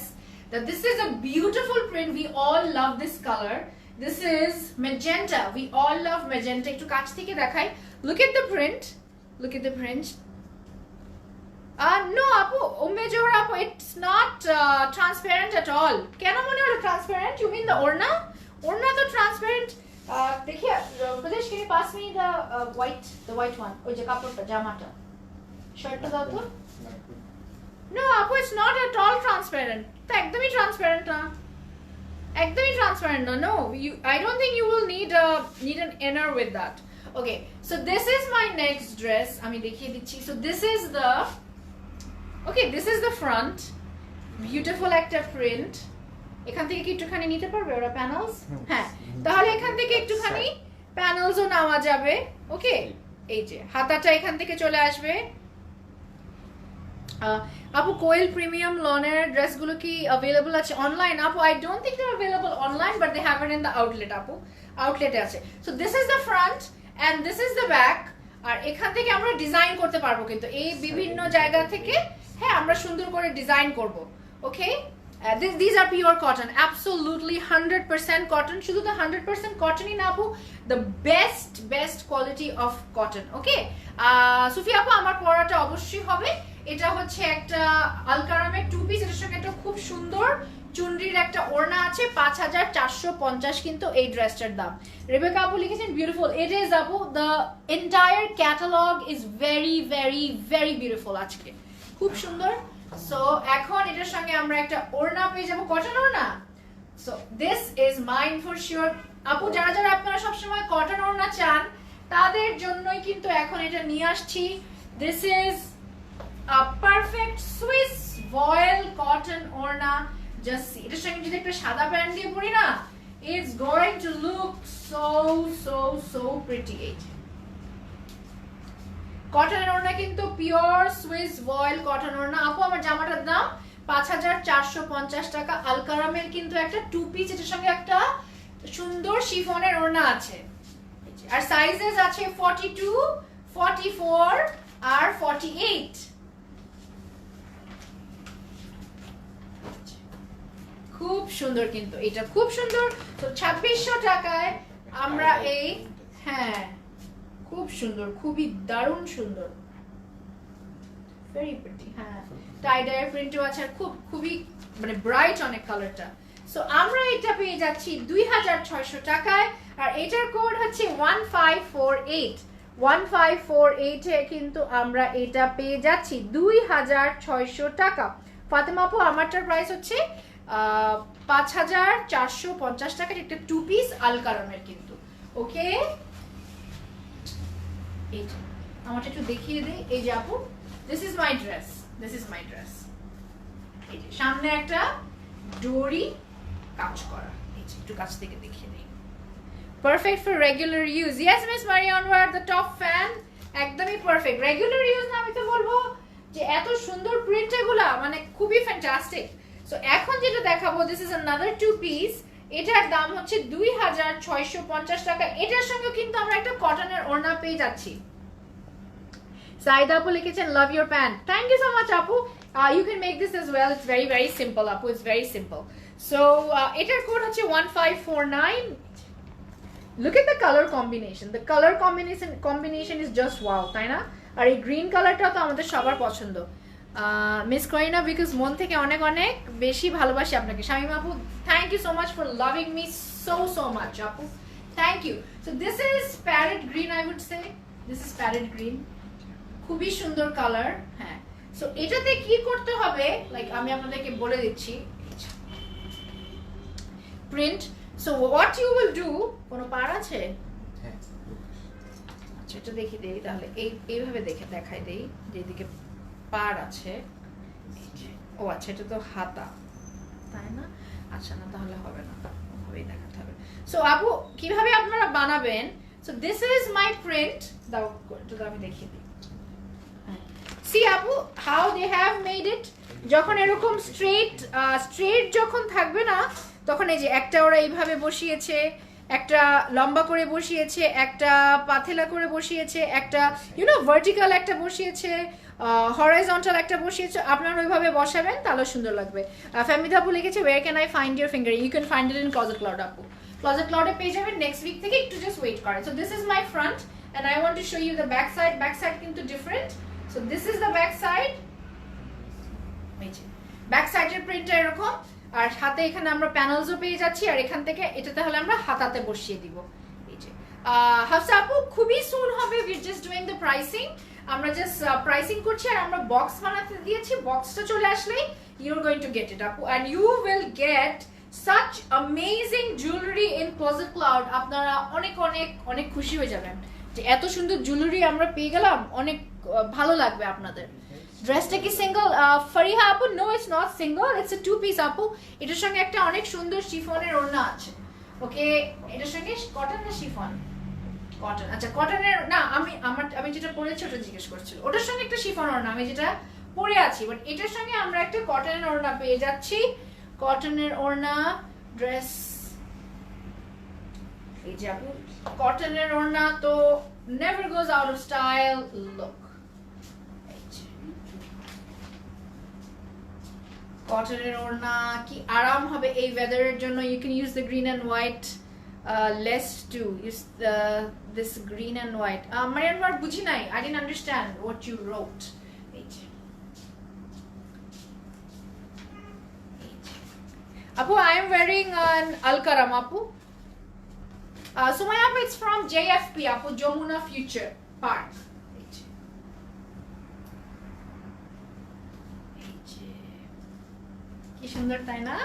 This is a beautiful print. We all love this color. This is magenta. We all love magenta. Ekটু কাছ থেকে দেখাই. Look at the print. Look at the print. No, Apu, Umme Johar Apu, it's not transparent at all. Keno mone holo transparent? You mean the orna? Orna to transparent. Dekhiye, Pradesh, can you pass me the white one? Oi je kaporta, jamata. Shirtটা দাও তো। No, Apu, it's not at all transparent. একদমই transparent না। একদমই transparent না। No, I don't think you will need an inner with that. Okay, so this is my next dress. আমি দেখিয়ে দিচ্ছি। So this is the front. Beautiful একটা print. এখান থেকে কি একটুখানি নিতে পারবে ওরা panels? হ্যাঁ, তাহলে এখান থেকে একটুখানি panelsও নেওয়া যাবে। ওকে, এই যে হাতাটা এখান থেকে চলে আসবে। আপু কোয়েল প্রিমিয়াম লনের ড্রেসগুলো কি अवेलेबल আছে অনলাইন? আপু I don't think they're available online, but they have it in the outlet. আপু আউটলেটে আছে। So this is the front and this is the back. আর এখান থেকে আমরা ডিজাইন করতে পারবো কিন্তু এই বিভিন্ন জায়গা থেকে হ্যাঁ আমরা সুন্দর করে ডিজাইন করব। ওকে, these are pure cotton, absolutely 100% cotton. শুধু তো 100% cottonই না আপু, the best quality of cotton. ওকে, সুফিয়া আপু আমার পরাটা অবশ্যই হবে। এটা হচ্ছে একটা আলকারামের টু পিস, এটার সঙ্গে একটা খুব সুন্দর চুনরির একটা ওড়না আছে। 5,450 কিন্তু এই ড্রেসটার দাম। রেবেকা আপু লিখেছেন বিউটিফুল। ইট ইজ আপু, the entire catalogue is very beautiful. আজকে খুব সুন্দর। সো এখন এটার সঙ্গে আমরা একটা ওড়না পেয়ে যাবো, কটন ওড়না। So this is mine for sure. আপু যারা আপনারা সবসময় কটন ওড়না চান তাদের জন্যই কিন্তু এখন এটা নিয়ে আসছি। This is a perfect Swiss voile cotton orna. Just see, এটার সঙ্গে যদি একটা সাদা প্যান্ট দিয়ে পরি না, it's going to look so pretty. Cotton ওড়না কিন্তু পিওর সুইস ভয়েল কটন ওড়না। আপু আমার জামাটার দাম 5,450 টাকা। আলকারামের কিন্তু একটা টু পিস, এটার সঙ্গে একটা সুন্দর শিফনের ওড়না আছে। আর সাইজেস আছে 42, 44 আর 48। খুব সুন্দর কিন্তু এটা খুব সুন্দর। তো 2600 টাকায় আমরা এই হ্যাঁ খুব সুন্দর, খুবই দারুণ সুন্দর, ভেরি প্রিটি। হ্যাঁ টাই ডাই প্রিন্টও আছে, আর খুবই মানে ব্রাইট অনেক কালারটা। সো আমরা এটা পেয়ে যাচ্ছি 2600 টাকায়, আর এটার কোড হচ্ছে 1548। 1548 এ কিন্তু আমরা এটা পেয়ে যাচ্ছি 2600 টাকা। ফাতেমা আপু আমারটার প্রাইস হচ্ছে 5450 টাকা, একটা 2 পিস আলকারামের কিন্তু। ওকে, এই যে আমারটা একটু দেখিয়ে দেই। এই যে আপু, this is my dress, this is my dress. এই যে সামনে একটা ডোরি কাজ করা, এই যে একটু কাছ থেকে দেখিয়ে দিই। Perfect for regular use. Yes miss Marian, were the top fan. একদমই পারফেক্ট রেগুলার ইউজ না, আমি তো বলবো যে এত সুন্দর প্রিন্ট এগুলা মানে খুবই ফ্যান্টাস্টিক। সো এখন যেটা দেখাবো, দিস ইজ অ্যানাদার 2 পিস। এটার দাম হচ্ছে 2650 টাকা। এটার সঙ্গে কিন্তু আমরা একটা কটনের ওড়না পেয়ে যাচ্ছি। সাইদা আপু লিখেছেন love your pant. Thank you so much আপু। You can make this as well, it's very very simple আপু, ইটস ভেরি সিম্পল। সো এটার কোড হচ্ছে 1549। Look at the color combination. The color combination is just wow, তাই না? আর এই green কালারটা তো আমাদের সবার পছন্দ। মিস করিনা, বিকজ মন থেকে অনেক অনেক বেশি ভালোবাসি আপনাকে। শামিম আপু, thank you so much for loving me so much আপু, thank you. So this is parrot green, I would say this is parrot green, খুবই সুন্দর কালার। হ্যাঁ, সো এটাতে কি করতে হবে, লাইক আমি আপনাদেরকে বলে দিচ্ছি। Print, so what you will do, কোনো পার আছে? আচ্ছা, এটা দেখিয়ে দেই তাহলে, এইভাবে দেখাই দেই যেদিকে পার আছে। ও আচ্ছা, এটা তো হাতা, তাই না? আচ্ছা, না তাহলে হবে না, ওভাবেই দেখাতে হবে। সো আপু কিভাবে আপনারা বানাবেন, so this is my print. দাও একটু আমি দেখিয়ে দিই। সি আপু, how they have made it. যখন এরকম স্ট্রেট যখন থাকবে না, তখন এই যে একটা ওরা এইভাবে বসিয়েছে, একটা লম্বা করে বসিয়েছে, একটা পাতলা করে বসিয়েছে, একটা ভার্টিক্যাল একটা বসিয়েছে, হরাইজন্টাল একটা বসিয়েছে। আপনারা ওইভাবে বসাবেন তাহলে সুন্দর লাগবে। ফ্যামিলি আপু লিখেছে where can I find your finger, you can find it in closet cloud আপু। ক্লোজেট ক্লাউডে পেয়ে যাবেন নেক্সট উইক থেকে, একটু জাস্ট ওয়েট করেন। So this is my front and I want to show you the back side. Back side কিন্তু different. So this is the back side. এই যে ব্যাক সাইডের প্রিন্টটা এরকম, আর হাতে এখানে আমরা প্যানেলসও পেয়ে যাচ্ছি, আর এখান থেকে এটা তাহলে আমরা হাতাতে বসিয়ে দিব। এই যে হাফসা আপু, খুবই সুন হবে, we just doing the pricing. আমরা জাস্ট প্রাইসিং করছি, আর আমরা বক্স বানাতে দিয়েছি। বক্সটা চলে আসলেই you are going to get it আপু, and you will get such amazing jewellery in closet cloud. আপনারা অনেক অনেক অনেক খুশি হয়ে যাবেন যে এত সুন্দর জুয়েলারি আমরা পেয়ে গেলাম, অনেক ভালো লাগবে আপনাদের। ড্রেসটা কি সিঙ্গেল? ফারিহা আপু, no it's not single, it's a 2 piece আপু। এটার সঙ্গে একটা অনেক সুন্দর শিফনের ওড়না আছে। ওকে, এটার সঙ্গে কটন না শিফন? কটন। আচ্ছা, কটনের না, আমি যেটা পরেছি ওটা জিজ্ঞেস করছিল। ওটার সঙ্গে একটা শিফন ওড়না আমি যেটা পরে আছি, বাট এটার সঙ্গে আমরা একটা কটনের ওড়না পেয়ে যাচ্ছি। কটনের ওড়না ড্রেস, এই যে আপু কটনের ওড়না তো never goes out of style. Look, কটনের ওড়না কি আরাম হবে এই ওয়েদারের জন্য। You can use the green and white lace to use this green and white. Marian word বুঝি নাই, I didn't understand what you wrote. আপু, I am wearing an Alkaram apu. Sumaya apu, it's from JFP apu, Jamuna Future Park. কি সুন্দর, তাই না?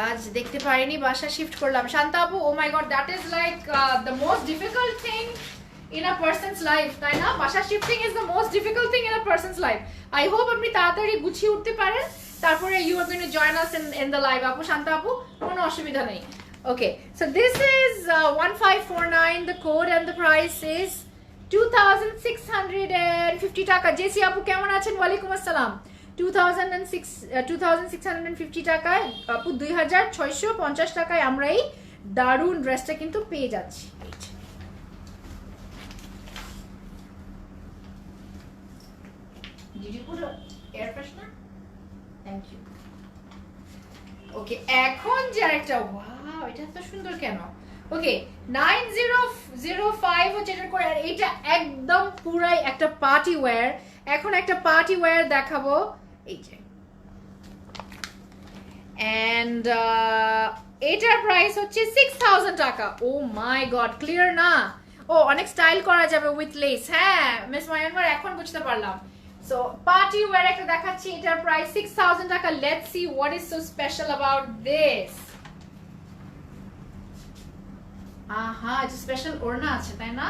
আজ দেখতে পারিনি, বাসা শিফট করলাম। শান্তা আপু, oh my God, that is like the most difficult thing in a person's life, তাই না? বাসা shifting is the most difficult thing in a person's life. I hope আপনি তাড়াতাড়ি গুছিয়ে উঠতে পারেন, তারপরে you are going to join us in the live আপু। শান্তা আপু, কোনো অসুবিধা নেই। Okay, so this is 1549, the code and the price is 2650 taka. JC আপু কেমন আছেন? ওয়ালাইকুম আসসালাম। 2650 টাকায় আপু, 2650 টাকায় আমরা এই দারুন ড্রেসটা কিন্তু পেয়ে যাচ্ছি। Did you put an air freshener? Thank you. ওকে, এখন যে আরেকটা, ওয়াও, এটা এত সুন্দর কেন? ওকে, 9005 হচ্ছে এটার করে, আর এটা একদম পুরাই একটা পার্টি ওয়্যার, এখন একটা পার্টি ওয়্যার দেখাবো এই যে and এটার প্রাইস হচ্ছে 6000 টাকা ও মাই গড ক্লিয়ার না ও অনেক স্টাইল করা যাবে উইথ লেস হ্যাঁ মিস মায়ানমার এখন বুঝতে পারলাম সো পার্টি ওয়্যার একটা দেখাচ্ছি এটার প্রাইস 6000 টাকা let's see what is so special about this aha it's a special orna আছে তাই না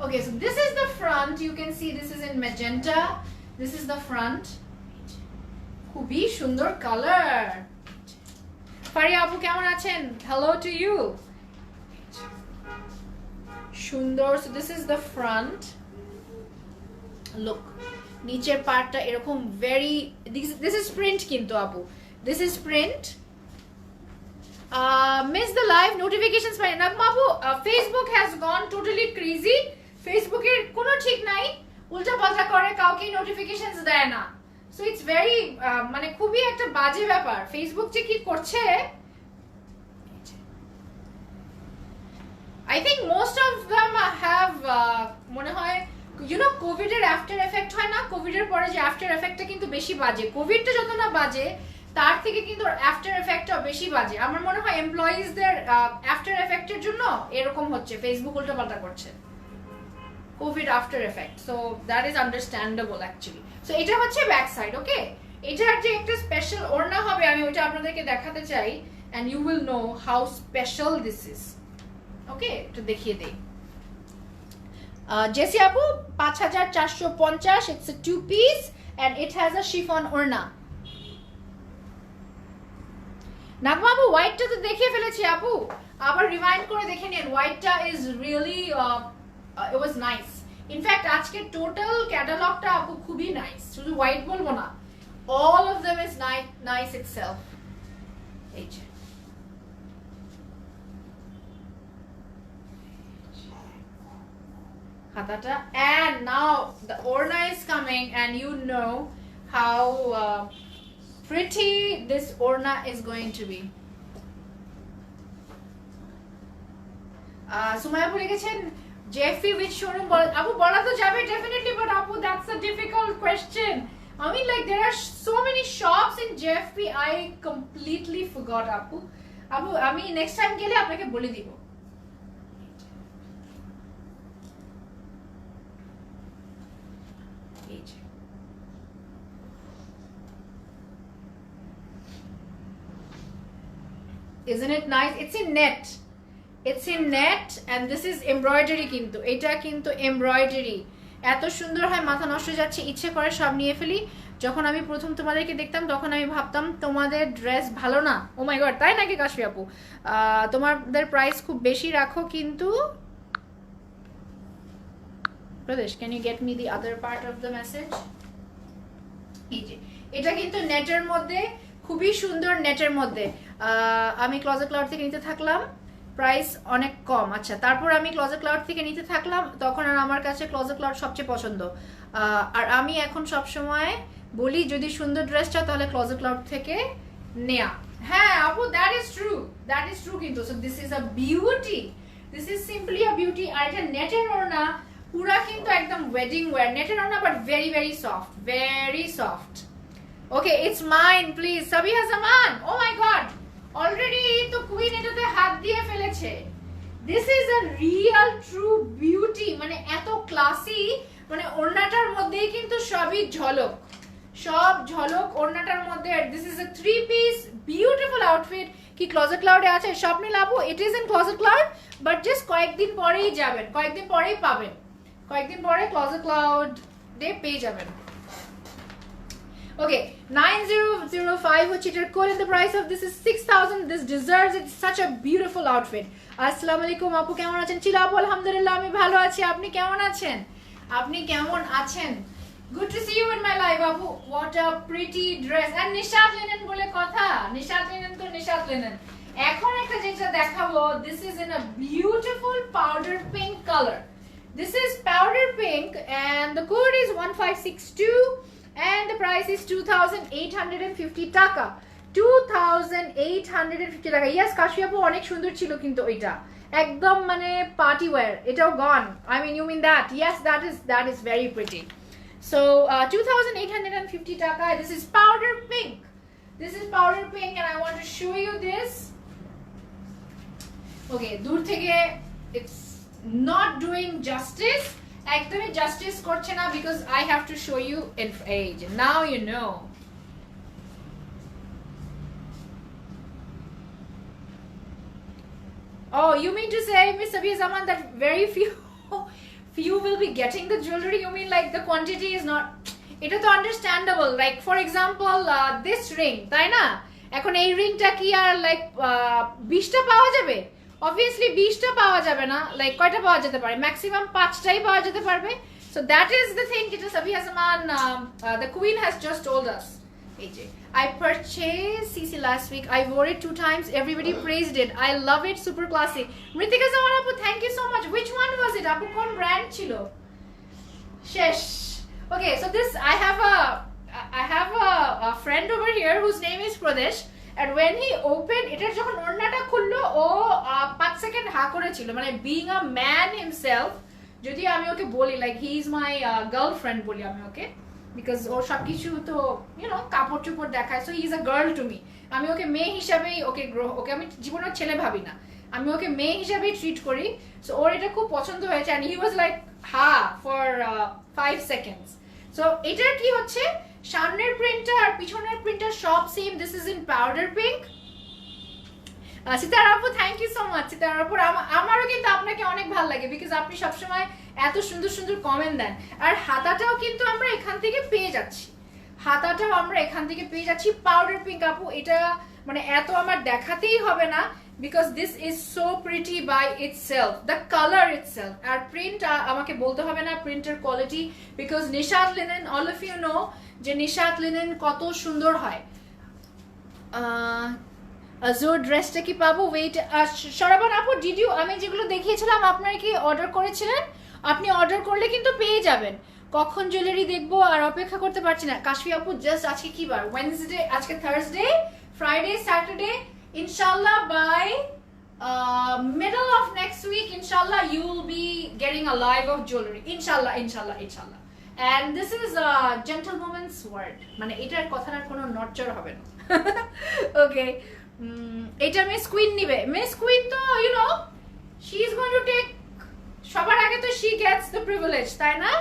okay so this is the front you can see this is in magenta this is the front খুবই সুন্দর colour Faria আপু কেমন আছেন hello to you সুন্দর so this is the front look নিচের পার্টটা এরকম very this is print কিন্তু আপু this is print miss the live notifications পাই না আপু Facebook has gone totally crazy Facebook এর কোনো ঠিক নাই উল্টাপাল্টা করে কাউকে নোটিফিকেশনস দেয় না সো ইটস ভেরি মানে খুবই একটা বাজে ব্যাপার ফেসবুক যে কি করছে I think most of them have মনে হয় you know কোভিড এর আফটার এফেক্ট হয় না কোভিড এর পরে যে আফটার এফেক্টটা কিন্তু বেশি বাজে কোভিডটা যত না বাজে তার থেকে কিন্তু আফটার এফেক্টটা বেশি বাজে আমার মনে হয় এমপ্লয়িজদের আফটার এফেক্টের জন্য এরকম হচ্ছে ফেসবুক উল্টাপাল্টা করছে Covid after effect so that is understandable actually so এটা হচ্ছে ব্যাক সাইড ওকে এটার যে একটা স্পেশাল ওড়না হবে আমি ওইটা আপনাদেরকে দেখাতে চাই and you will know how special this is okay একটু দেখিয়ে দেই জেসি আপু 5450 it's a two piece and it has a chiffon ওড়না নাগমা আপু হোয়াইটটা তো দেখিয়ে ফেলেছি আপু আবার রিমাইন্ড করে দেখে নিন হোয়াইটটা is really it was nice in fact আজকে টোটাল ক্যাটালগটা আপু খুবই নাইস শুধু হোয়াইট বলবো না all of them is nice itself এই যে হাতাটা and now the orna is coming and you know how pretty this orna is going to be Sumaiya বলে গেছেন জেফি which showroom আপু বলা তো যাবে definitely but আপু that's a difficult question I mean like there are so many shops in JFP I completely forgot আপু আমি next time গেলে আপনাকে বলে দিব Isn't it nice? It's in net and this is embroidery কিন্তু এটা কিন্তু embroidery এত সুন্দর হয় মাথা নষ্ট যাচ্ছে ইচ্ছে করে সব নিয়ে ফেলি যখন আমি প্রথম তোমাদেরকে দেখতাম তখন আমি ভাবতাম তোমাদের ড্রেস ভালো না ও মাই গড তাই নাকি কাশফি আপু তোমাদের প্রাইস খুব বেশি রাখো কিন্তু প্রদেশ can you get me the other part of the message এই যে এটা কিন্তু নেটের মধ্যে খুবই সুন্দর নেটের মধ্যে আমি ক্লোজেট ক্লাউড থেকে নিতে থাকলাম প্রাইস অনেক কম আচ্ছা তারপর আমি ক্লোজেট ক্লাউড থেকে নিতে থাকলাম তখন আর আমার কাছে ক্লোজেট ক্লাউড সবচেয়ে পছন্দ আর আমি এখন সব সময় বলি যদি সুন্দর ড্রেস চাও তাহলে ক্লোজেট ক্লাউড থেকে নেয়া হ্যাঁ আপু দ্যাট ইজ ট্রু কিন্তু so this is a beauty this is simply a beauty আর এটা নেটের ওড়না পুরা কিন্তু একদম ওয়েডিং ওয়্যার নেটের ওড়না but very soft Okay, it's mine, please. Sabiha Zaman. Oh my God. Already to queen এটাতে হাত দিয়ে ফেলেছে. This is a real true beauty. মানে এত ক্লাসি মানে ওড়নাটার মধ্যেই কিন্তু সবই ঝলক. সব ঝলক ওড়নাটার মধ্যে. This is a 3-piece beautiful outfit. কি ক্লোজেট ক্লাউডে আছে স্বপ্নে লাভো it is in closet cloud but just কয়েকদিন পরেই যাবেন. কয়েকদিন পরেই পাবেন. কয়েকদিন পরে ক্লোজেট ক্লাউড ডে পেয়ে যাবেন. Okay, 9005 which is code and the price of this is 6000 this deserves it such a beautiful outfit assalamu alaikum apu kemon achen chila apu alhamdulillah ami bhalo achi apni kemon achen good to see you in my live apu what a pretty dress and nishat linen bole kotha nishat linen ekhon ekta jeta dekhabo this is in a beautiful powder pink color this is powder pink and the code is 1562 and the price is 2850 টাকা 2850 টাকা yes কাশিয়াপু অনেক সুন্দর ছিল কিন্তু ওইটা একদম মানে party wear এটাও গন I mean you mean that yes that is very pretty So 2850 taka. This is powder pink. This is powder pink and I want to show you this. Okay, dur theke it's not doing justice. Ekdamই justice korche na because I have to show you in age. Now you know. Oh, you mean to say, Miss Sabiha Zaman, that very few will be getting the jewelry? You mean like the quantity is not? It is understandable. Like for example, this ring, তাই না? এখন এই রিংটা কি আর like 20টা পাওয়া যাবে? Obviously 20টা পাওয়া যাবে না। Like কয়টা পাওয়া যেতে পারে? Maximum 5টাই পাওয়া যেতে পারবে। So that is the thing যেটা Sabiha Zaman, the queen has just told us. I purchased CC last week. I wore it 2 times. Everybody praised it. I love it. Super classy. Mritika Zaman Apu, thank you so much. Which one was it? Apu, kon brand chilo? Shesh. Okay, so this I have a friend over here whose name is Pradesh. And when he opened, এটার যখন ওড়নাটা খুললো ও 5 second হা করেছিল। মানে being a man himself, যদি আমি ওকে বলি like he is my girlfriend বলি আমি ওকে, because ও সবকিছু তো you know কাপড় চোপড় দেখায়, so he is a girl to me. আমি ওকে মেয়ে হিসাবেই ওকে আমি জীবনে ছেলে ভাবি না, আমি ওকে মেয়ে হিসাবেই ট্রিট করি। সো ওর এটা খুব পছন্দ হয়েছে and he was like ha for 5 seconds. So এটার কি হচ্ছে, সামনের প্রিন্টটা আর পিছনের প্রিন্টটা সব same. This is in powder pink. Sitara আপু, thank you so much. Sitara আপু, আমারও কিন্তু আপনাকে অনেক ভালো লাগে বিকজ আপনি সবসময় এত সুন্দর সুন্দর কমেন্ট দেন। আর হাতাটাও কিন্তু আমরা এখান থেকে পেয়ে যাচ্ছি, হাতাটাও আমরা এখান থেকে পেয়ে যাচ্ছি পাউডার পিঙ্ক। আপু এটা মানে এত আমার দেখাতেই হবে না because this is so pretty by itself, the color itself. আর প্রিন্ট আমাকে বলতে হবে না প্রিন্টের quality, because Nishat Linen, all of you know যে নিশাত লিনেন কত সুন্দর হয়। আজোর ড্রেসটা কি পাবো? ওয়েট, শরাবন আপু, ডিড ইউ, আমি যেগুলো দেখিয়েছিলাম আপনারা কি অর্ডার করেছিলেন? আপনি অর্ডার করলে কিন্তু পেয়ে যাবেন। কখন জুয়েলারি দেখবো আর অপেক্ষা করতে পারছি না। কাশফি আপু, জাস্ট আজকে কি বার? ওয়েডনেসডে, আজকে Thursday, Friday, Saturday. Inshallah by middle of next week, inshallah you will be getting a live of jewelry. Inshallah, inshallah, inshallah. And this is a gentlewoman's word. মানে এটার কথার কোনো নড়চড় হবে না। Okay. এটা মিস কুইন নিবে। Miss queen তো you know she is going to take, সবার আগে তো she gets the privilege, তাই না?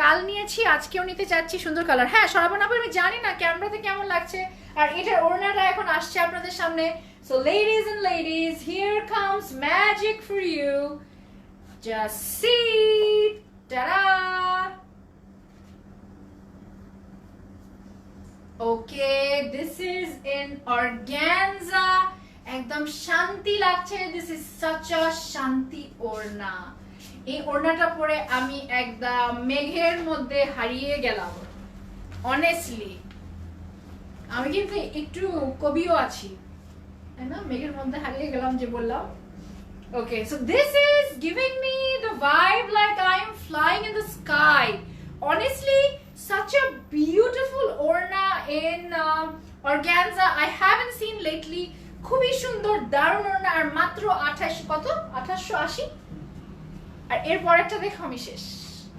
কাল নিয়েছি, আজকেও নিতে চাচ্ছি। সুন্দর কালার। হ্যাঁ শরাবন আপু, আমি জানি না ক্যামেরাতে কেমন লাগছে। আর এটার ওড়নাটা এখন আসছে আপনাদের সামনে। So ladies and ladies, here comes magic for you. Just see. Ta-da! Okay, this is in organza. একদম শান্তি লাগছে। This is such a শান্তি ওড়না। এই ওড়নাটা পরে আমি একদম মেঘের মধ্যে হারিয়ে গেলাম। Honestly, আমি কিন্তু একটু কবিও আছি, তাই না? মেঘের মধ্যে হারিয়ে গেলাম যে বললাম। Okay, so this is giving me the vibe like I am flying in the sky. Honestly, such a beautiful orna in organza I haven't seen lately. খুবই সুন্দর, দারুণ ওড়না। আর মাত্র 2880। আর এর পরেরটা দেখো আমি শেষ,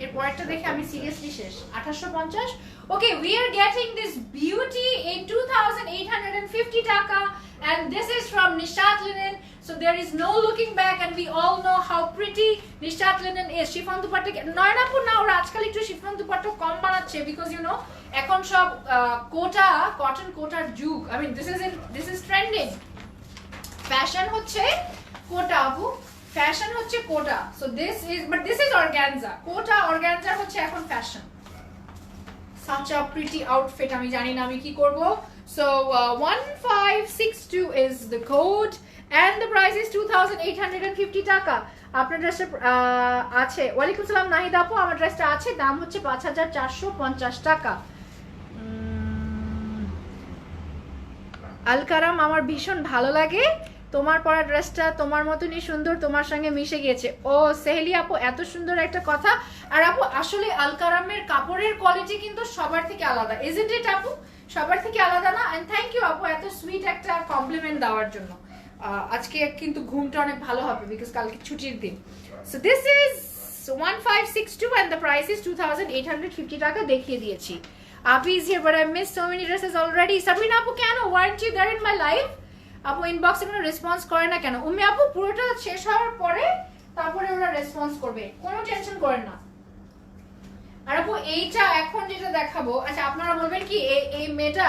এর পরেরটা দেখে আমি সিরিয়াসলি শেষ। 2850। Okay, we are getting this beauty in 2850 taka, and this is from Nishat Linen, so there is no looking back, and we all know how pretty Nishat Linen is. Chiffon dupatta নয়নাপু না, ওরা আজকাল একটু chiffon dupatta কম বানাচ্ছে because you know এখন সব কোটা, cotton কোটার যুগ। I mean this is trending. Fashion হচ্ছে কোটা আপু, ফ্যাশন হচ্ছে কোটা। So this is organza. Quota organza হচ্ছে এখন fashion. Such a pretty outfit. আমি জানি না আমি কি করব। So 1562 is the code and the price is 2850 টাকা। আপনার ড্রেসটা আছে। ওয়ালাইকুম সালাম নাহিদ আপু, আমার ড্রেসটা আছে, দাম হচ্ছে 5450 টাকা। আলকারাম, আমার ভীষণ ভালো লাগে তোমার পরা ড্রেসটা, তোমার মতনই সুন্দর, তোমার সঙ্গে মিশে গিয়েছে। ও সেহেলি আপু, এত সুন্দর একটা কথা। আর আপু আসলে আলকারামের কাপড়ের কোয়ালিটি কিন্তু সবার থেকে আলাদা, ইজন্ট ইট আপু? সবার থেকে আলাদা না? এন্ড থ্যাংক ইউ আপু এত সুইট একটা কমপ্লিমেন্ট দেওয়ার জন্য। আজকে কিন্তু ঘুমটা অনেক ভালো হবে বিকজ কালকে ছুটির দিন। So this is 1562 and the price is 2850 টাকা দেখিয়ে দিয়েছি. Api is here but I missed so many dresses already. Sabrina আপু কেন, weren't you there in my live? আপু ইনবক্সে কোনো রেসপন্স করে না কেন? উম্মি আপু পুরোটা শেষ হওয়ার পরে তারপরে ওরা রেসপন্স করবে, কোনো টেনশন করেন না. আর আপু এইটা এখন যেটা দেখাবো, আচ্ছা আপনারা বলবেন কি এই মেয়েটা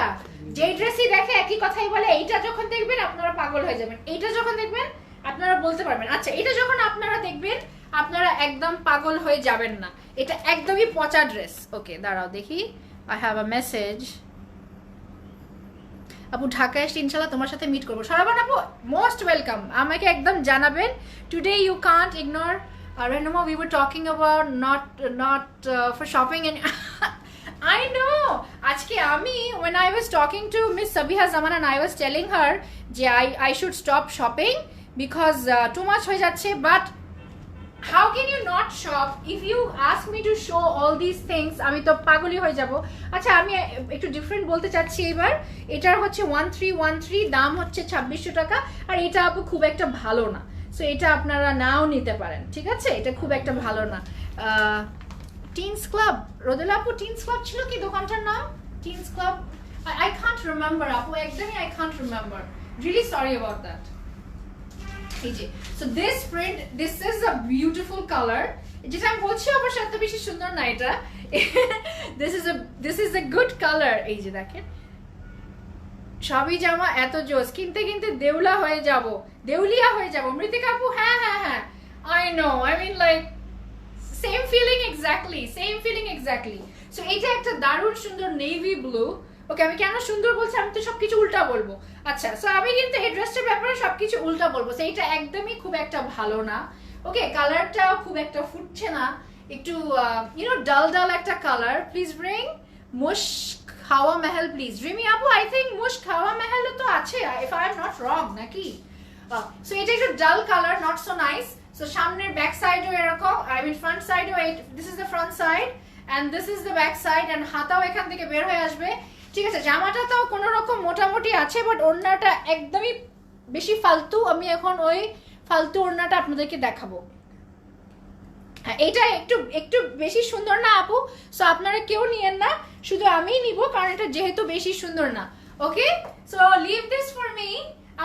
যেই ড্রেসই দেখে একই কথাই বলে, এইটা যখন দেখবেন আপনারা পাগল হয়ে যাবেন, এইটা যখন দেখবেন আপনারা বলতে পারবেন আচ্ছা এটা যখন আপনারা দেখবেন আপনারা একদম পাগল হয়ে যাবেন না, এটা একদমই পচা ড্রেস. ওকে দাঁড়াও দেখি, আই হ্যাভ আ মেসেজ. আপু ঢাকায় এসে ইনশাল্লাহ তোমার সাথে মিট করবো. সরাবান আপু মোস্ট ওয়েলকাম, আমাকে একদম জানাবেন. Today you can't ignore Renuma, we were talking about not for shopping and I know ajke ami when I was talking to Miss Sabiha Zaman and I was telling her je I should stop shopping because too much hoye jacche, but how can you not shop if you ask me to show all these things? আমি তো পাগলই হয়ে যাব. আচ্ছা আমি একটু different বলতে চাচ্ছি এবার. এটার হচ্ছে 1313, দাম হচ্ছে 2600 টাকা, আর এটা আপু খুব একটা ভালো না, সো এটা আপনারা নাও নিতে পারেন, ঠিক আছে? এটা খুব একটা ভালো না. টিনস ক্লাব, রোদেলা আপু টিনস ক্লাব ছিল কি দোকানটার নাম? Teens club, I can't remember আপু, একদমই I can't remember, really sorry about that. So this print, this is a beautiful color. যেটা আমি বলছি অবশ্য এত বেশি সুন্দর না এটা. this is a good color. এই যে দেখেন সবই জামা এত জোস, কিনতে কিনতে দেউলিয়া হয়ে যাব. মৃতিকা আপু হ্যাঁ I know, I mean like same feeling exactly. So এইটা একটা দারুণ সুন্দর নেভি ব্লু. ওকে আমি কেন সুন্দর বলছি, আমি তো সবকিছু উল্টা বলবো. আচ্ছা সো আমি কিন্তু এই ড্রেসটার ব্যাপারে সবকিছু উল্টা বলবো. সো এইটা একদমই খুব একটা ভালো না. ওকে কালারটাও খুব একটা ফুটছে না, একটু ডাল একটা কালার. প্লিজ ব্রিং মুশ খাওয়া মেহেল প্লিজ. রিমি আপু আই থিঙ্ক মুশ খাওয়া মেহেল তো আছে, if I am not wrong নাকি. সো এটা একটু dull colour, not so nice. So সামনের ব্যাক সাইডও এরকম, আই মিন ফ্রন্ট সাইডও, this is the front side and this is the back side, and হাতাও এখান থেকে বের হয়ে আসবে, ঠিক আছে? জামাটা তো কোনো রকম মোটামুটি আছে, বাট ওড়নাটা একদমই বেশি ফালতু. আমি এখন ওই ফালতু ওড়নাটা আপনাদেরকে দেখাবো. হ্যাঁ এটা একটু বেশি সুন্দর না আপু, সো আপনারা কেউ নিয়েন না, শুধু আমিই নিব কারণ এটা যেহেতু বেশি সুন্দর না. Okay so leave this for me,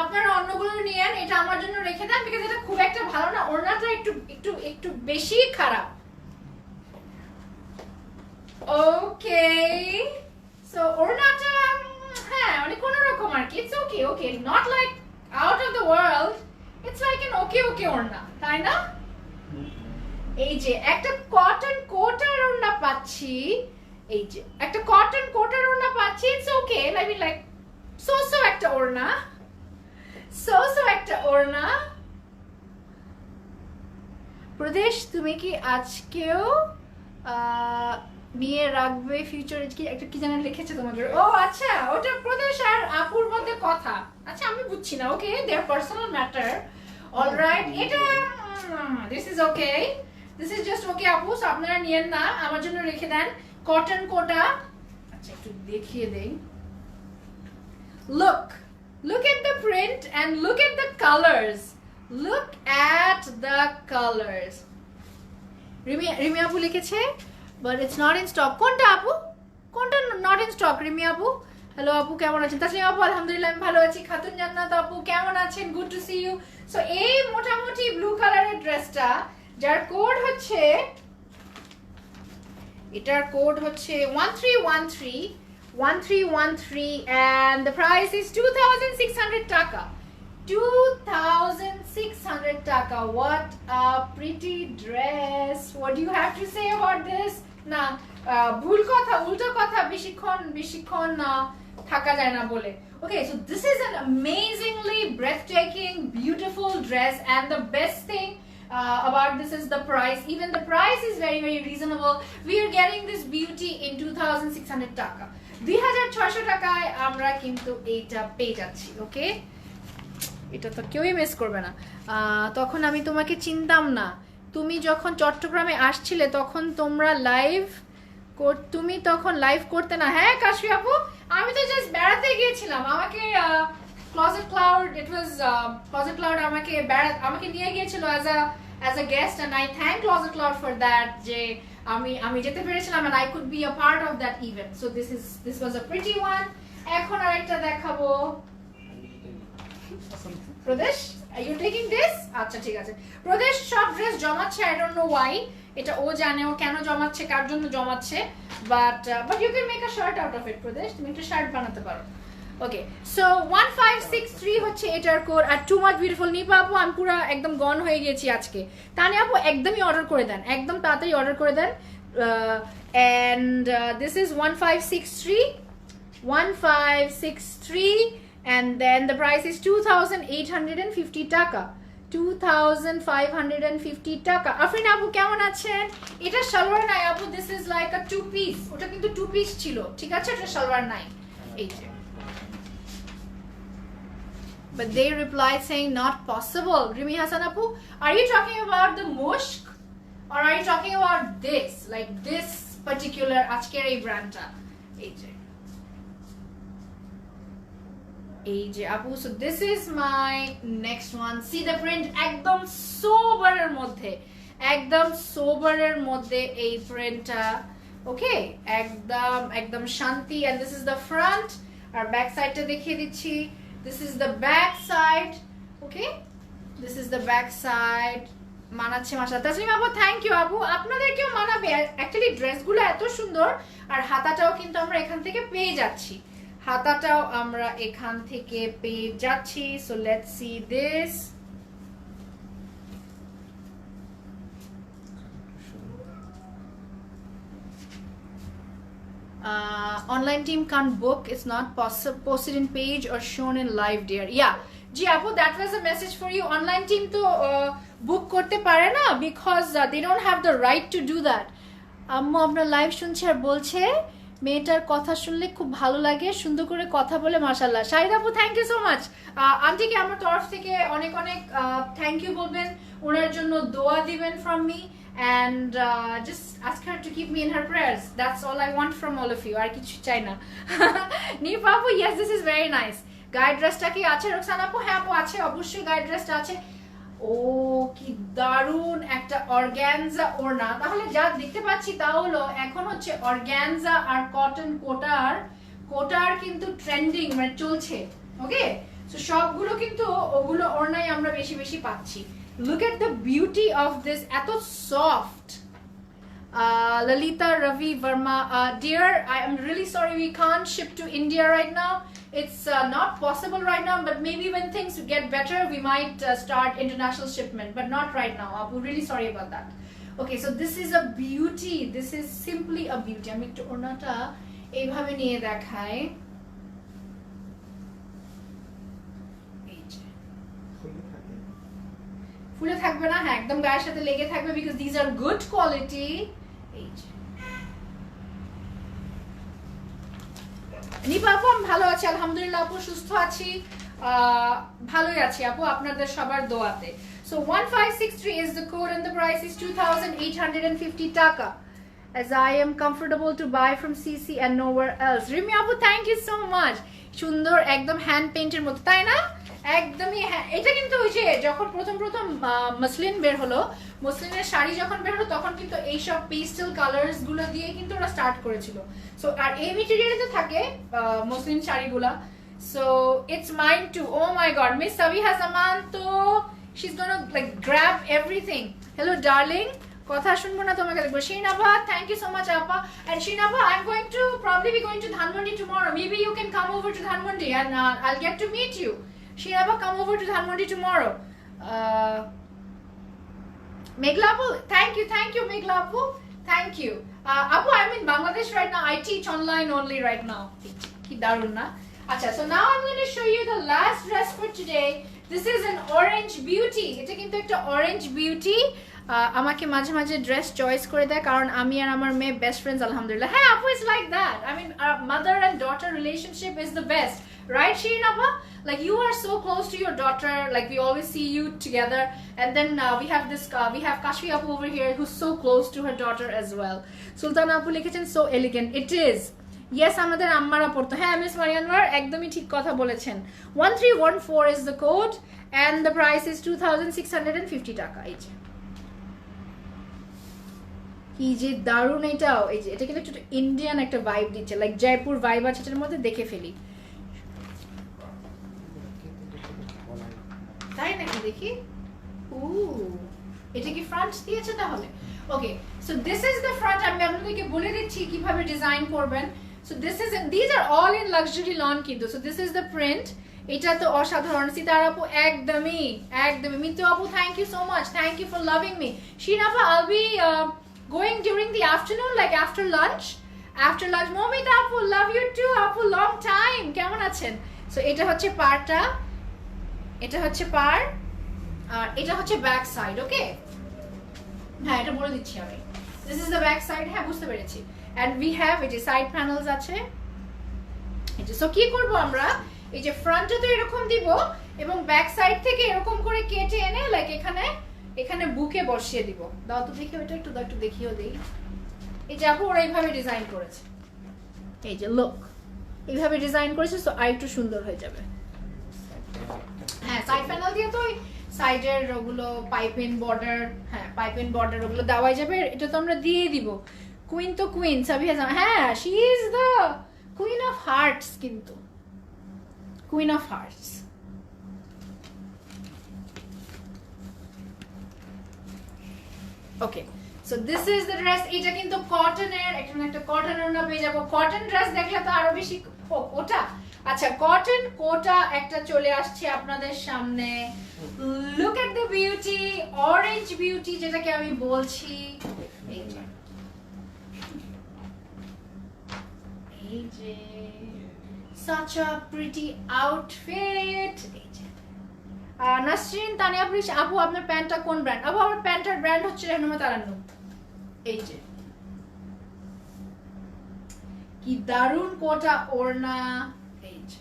আপনারা অন্যগুলো নিয়েন, এটা আমার জন্য রেখে দেন বিকজ এটা খুব একটা ভালো না, ওড়নাটা একটু বেশি খারাপ. ওকে সো ওড়নাটা হ্যাঁ মানে কোনো রকম আর কি, it's okay not like out of the world, it's like an okay ওড়না, তাই না? এই যে একটা কটন কোটার ওড়না পাচ্ছি, এই যে একটা কটন কোটার ওড়না পাচ্ছি, it's okay, I mean like so একটা ওড়না, একটা ওড়না. প্রদেশ তুমি কি আজকেও নিয়ে রাখবে ফিউচারে, কি একটা কি জানা লিখেছে তোমাদের? ও আচ্ছা ওটা প্রদেশ আর আপুর মধ্যে কথা, আচ্ছা আমি বুঝছি না. ওকে দেয়ার পার্সোনাল ম্যাটার, অলরাইট. এটা this is okay, this is just okay আপু, সো আপনারা নিয়েন না, আমার জন্য রেখে দেন. কটন কোটা, আচ্ছা একটু দেখিয়ে দেই. Look at the print and look at the colors. Look at the colors. Rimi আপু লিখেছে but it's not in stock. কোনটা আপু? কোনটা not in stock রিমি আপু? হ্যালো আপু কেমন আছেন? তাসলিম আপু আলহামদুলিল্লাহ আমি ভালো আছি. খাতুন জান্নাত আপু কেমন আছেন? Good to see you. So এই মোটামুটি ব্লু কালারের ড্রেসটা যার কোড হচ্ছে, এটার কোড হচ্ছে 1313 and the price is 2600 taka. 2600 taka. What a pretty dress. What do you have to say about this? না ভুল কথা, উল্টো কথা বেশিক্ষণ থাকা যায় না বলে. Okay, so this is an amazingly breathtaking, beautiful dress, and the best thing about this is the price. Even the price is very reasonable. We are getting this beauty in 2600 taka. 2600 টাকায় আমরা কিন্তু এইটা পেয়ে যাচ্ছি. ওকে এটা তো কেউই miss করবে না. তখন আমি তোমাকে চিনতাম না, তুমি যখন চট্টগ্রামে আসছিলে তখন তুমি তখন লাইভ করতে না. হ্যাঁ কাশি আপু আমি তো জাস্ট বেড়াতে গিয়েছিলাম, আমাকে ক্লোজেট ক্লাউড আমাকে নিয়ে গিয়েছিল as a guest, and I thank Closet Cloud for that. যে আমি যেতে পেরেছিলাম and I could be a part of that event. So this was a pretty one. এখন আরেকটা দেখাবো। প্রদেশ, are you taking this? আচ্ছা ঠিক আছে। প্রদেশ সব ড্রেস জমাচ্ছে, I don't know why. এটা ও জানে ও কেন জমাচ্ছে, কার জন্য জমাচ্ছে, but you can make a shirt out of it. প্রদেশ, তুমি একটা শার্ট বানাতে পারো। ওকে, সো 1563 হচ্ছে এটার কোড। আর টু মাচ বিউটিফুল। নিপা আপু আমি পুরো একদম গন হয়ে গেছি আজকে। তানিয়া আপু একদমই অর্ডার করে দেন, একদম তাড়াতাড়ি অর্ডার করে দেন। and this is 1563 and then the price is 2850 টাকা, 2550 টাকা। আফরিন আপু কেমন আছেন? এটা সালোয়ার নাই আপু, this is like a two piece. ওটা কিন্তু টু পিস ছিল, ঠিক আছে, এটা সালোয়ার নাই। এই যে, but they replied saying not possible. Rimi Hassan Apu, are you talking about the mushk or are you talking about this, like this particular আজকের এই ব্র্যান্ডটা? এই যে আপু, so this is my next one. See the print, একদম সোবারের মধ্যে, একদম সোবারের মধ্যে এই প্রিন্টটা। ওকে, একদম শান্তি। and this is the front, আর ব্যাক সাইডটা দেখিয়ে দিচ্ছি। This is the back side. Okay, this is the back side. মানাচ্ছে মাশাআল্লাহ। তাসলিমা আপু থ্যাংক ইউ আপু, আপনাদেরকেও মানাবে। অ্যাকচুয়ালি ড্রেসগুলো এত সুন্দর, আর হাতাটাও কিন্তু আমরা এখান থেকে পেয়ে যাচ্ছি, হাতাটাও আমরা এখান থেকে পেয়ে যাচ্ছি। So let's see this. Online team can't book, it's not possible, posted in page or shown in live dear. Yeah, ji apu, that was a message for you. Online team to book korte pare na because they don't have the right to do that. আম্মু আপনার live শুনছে আর বলছে মেয়েটার কথা শুনলে খুব ভালো লাগে, সুন্দর করে কথা বলে, মাশাআল্লাহ। শাহিদ আপু থ্যাংক ইউ সো মাচ। আন্টিকে আমার তরফ থেকে অনেক অনেক থ্যাংক ইউ বলবেন, ওনার জন্য দোয়া দিবেন from me, and just ask her to keep me in her prayers. That's all I want from all of you. আর কিছু চাই না। নিপা আপু, yes, this is very nice. Guide ড্রেসটা কি আছে রোকসানা আপু? হ্যাঁ আপু আছে, অবশ্যই গাইড ড্রেসটা আছে। ও কি দারুন একটা অর্গানজা ওড়না। তাহলে যা দেখতে পাচ্ছি তা হলো এখন হচ্ছে অর্গানজা আর কটন কোটার কিন্তু ট্রেন্ডিং, মানে চলছে। ওকে, সো সবগুলো কিন্তু ওগুলো ওড়নাই আমরা বেশি বেশি পাচ্ছি। Look at the beauty of this, eto soft. Lalita Ravi Verma, dear, I am really sorry we can't ship to India right now. It's not possible right now, but maybe when things get better we might start international shipment, but not right now. I'm really sorry about that. Okay, so this is a beauty, this is simply a beauty. আমি একটু ওড়নাটা এইভাবে নিয়ে দেখাই। ফুলে থাকবে না, হ্যাঁ একদম গায়ের সাথে লেগে থাকবে, because this are good quality. এই যে নিপা আপু আমি ভালো আছি আলহামদুলিল্লাহ আপু, সুস্থ আছি, ভালোই আছি আপু আপনাদের সবার দোয়াতে। So 1563 is the code and the price is 2850 taka, as I am comfortable to buy from CC and nowhere else. Rimi আপু thank you so much. সুন্দর একদম হ্যান্ড পেইন্টের মতো, তাই না? একদমই। এটা কিন্তু ওই যে যখন প্রথম মসলিন বের হলো, মসলিনের শাড়ি যখন বের হলো তখন কিন্তু এইসব পেস্টেল কালার্স গুলো দিয়ে কিন্তু ওরা স্টার্ট করেছিল। সো আর এই মেটেরিয়ালতে থাকে মসলিন শাড়িগুলা। So it's mine too. Oh my God, miss Sabiha Zaman তো she is gonna like grab everything. Hello darling, কথা শুনবো না তোমাকে দেখবো। Shinaba, thank you so much appa. And Shinaba, I'm going to probably be going to Dhanmondi tomorrow. Maybe you can come over to Dhanmondi and I'll get to meet you. Shinaba, come over to Dhanmondi tomorrow. Meghla Apu, thank you Meghla Apu, thank you. Apu, I'm in Bangladesh right now. I teach online only right now. Ki darun na. Acha, so now I'm going to show you the last dress for today. This is an orange beauty. Eta kintu ekta orange beauty. আমাকে মাঝে মাঝে dress choice করে দেয়, কারণ আমি আর আমার মেয়ে best friends আলহামদুলিল্লাহ। হ্যাঁ আপু, it's like that. I mean mother and daughter relationship is the best, right Shirin Appa? Like you are so close to your daughter, like we always see you together, and then we have Kashfi Appu over here who's so close to her daughter as well. Sultan Appu লিখেছেন so elegant. It is. Yes, আমাদের আম্মারা পড়তো। হ্যাঁ miss মারিয়ানওয়ার একদমই ঠিক কথা বলেছেন। 1314 is the code and the price is 2650 টাকা। এই যে কি যে দারুণ এটাও। এই যে এটা কিন্তু একটু ইন্ডিয়ান একটা ভাইব দিচ্ছে, লাইক জয়পুর ভাইব আছে এটার মধ্যে, দেখে ফেলি। তাই নাকি, দেখি। এটা কি ফ্রন্ট দিয়েছে তাহলে? Okay, so this is the front. আমি আপনাদেরকে বলে দিচ্ছি কিভাবে ডিজাইন করবেন। So this is, these are all in luxury lawn কিন্তু। So this is the print. এটা তো অসাধারণ। সিতার আপু একদমই একদমই। মিতু আপু thank you so much, thank you for loving me. Shinafa I'll be going during the afternoon, like after lunch. After lunch. Momita আপু love you too আপু, long time, কেমন আছেন? সো এটা হচ্ছে পারটা, এটা হচ্ছে পার, আর এটা হচ্ছে ব্যাক সাইড। ওকে, হ্যাঁ এটা বলে দিচ্ছি আমি। This is the back side. হ্যাঁ বুঝতে পেরেছি। এন্ড উই হ্যাভ এই যে সাইড প্যানেলস আছে। এই যে সো কি করব আমরা, এই যে ফ্রন্টে তো এরকম দিব এবং ব্যাক সাইড থেকে এরকম করে কেটে এনে লাইক এখানে এখানে বুকে বসিয়ে দিব। দাও তো দেখি ওটা একটু, দাও একটু দেখিও দেই। এই যে আপু ওরা এইভাবে ডিজাইন করেছে, এই যে লুক এইভাবে ডিজাইন করেছে। সো আর একটু সুন্দর হয়ে যাবে। হ্যাঁ সাইড প্যানেল দিয়ে তো সাইডের ওগুলো পাইপিং বর্ডার, হ্যাঁ পাইপিং বর্ডার ওগুলো দেওয়া যাবে। এটা তো আমরা দিয়ে দিব। কুইন তো কুইন সাবিহা জামান, হ্যাঁ she is the queen of hearts, কিন্তু queen of hearts. Okay, so this is the dress. এটা কিন্তু কটনের, একটা কটনের না পেয়ে যাবো। কটন ড্রেস দেখলে তো আরো বেশি। ওটা আচ্ছা, কটন কোটা একটা চলে আসছে আপনাদের সামনে। Look at the beauty, orange beauty যেটাকে আমি বলছি। এই যে such a pretty outfit. Nasrin Tania please আপু আপনার প্যান্টটা কোন ব্র্যান্ড? আপু আমার প্যান্টের ব্র্যান্ড হচ্ছে রেহনুমা তারান্নুম। এই যে কি দারুন কোটা ওড়না। এই যে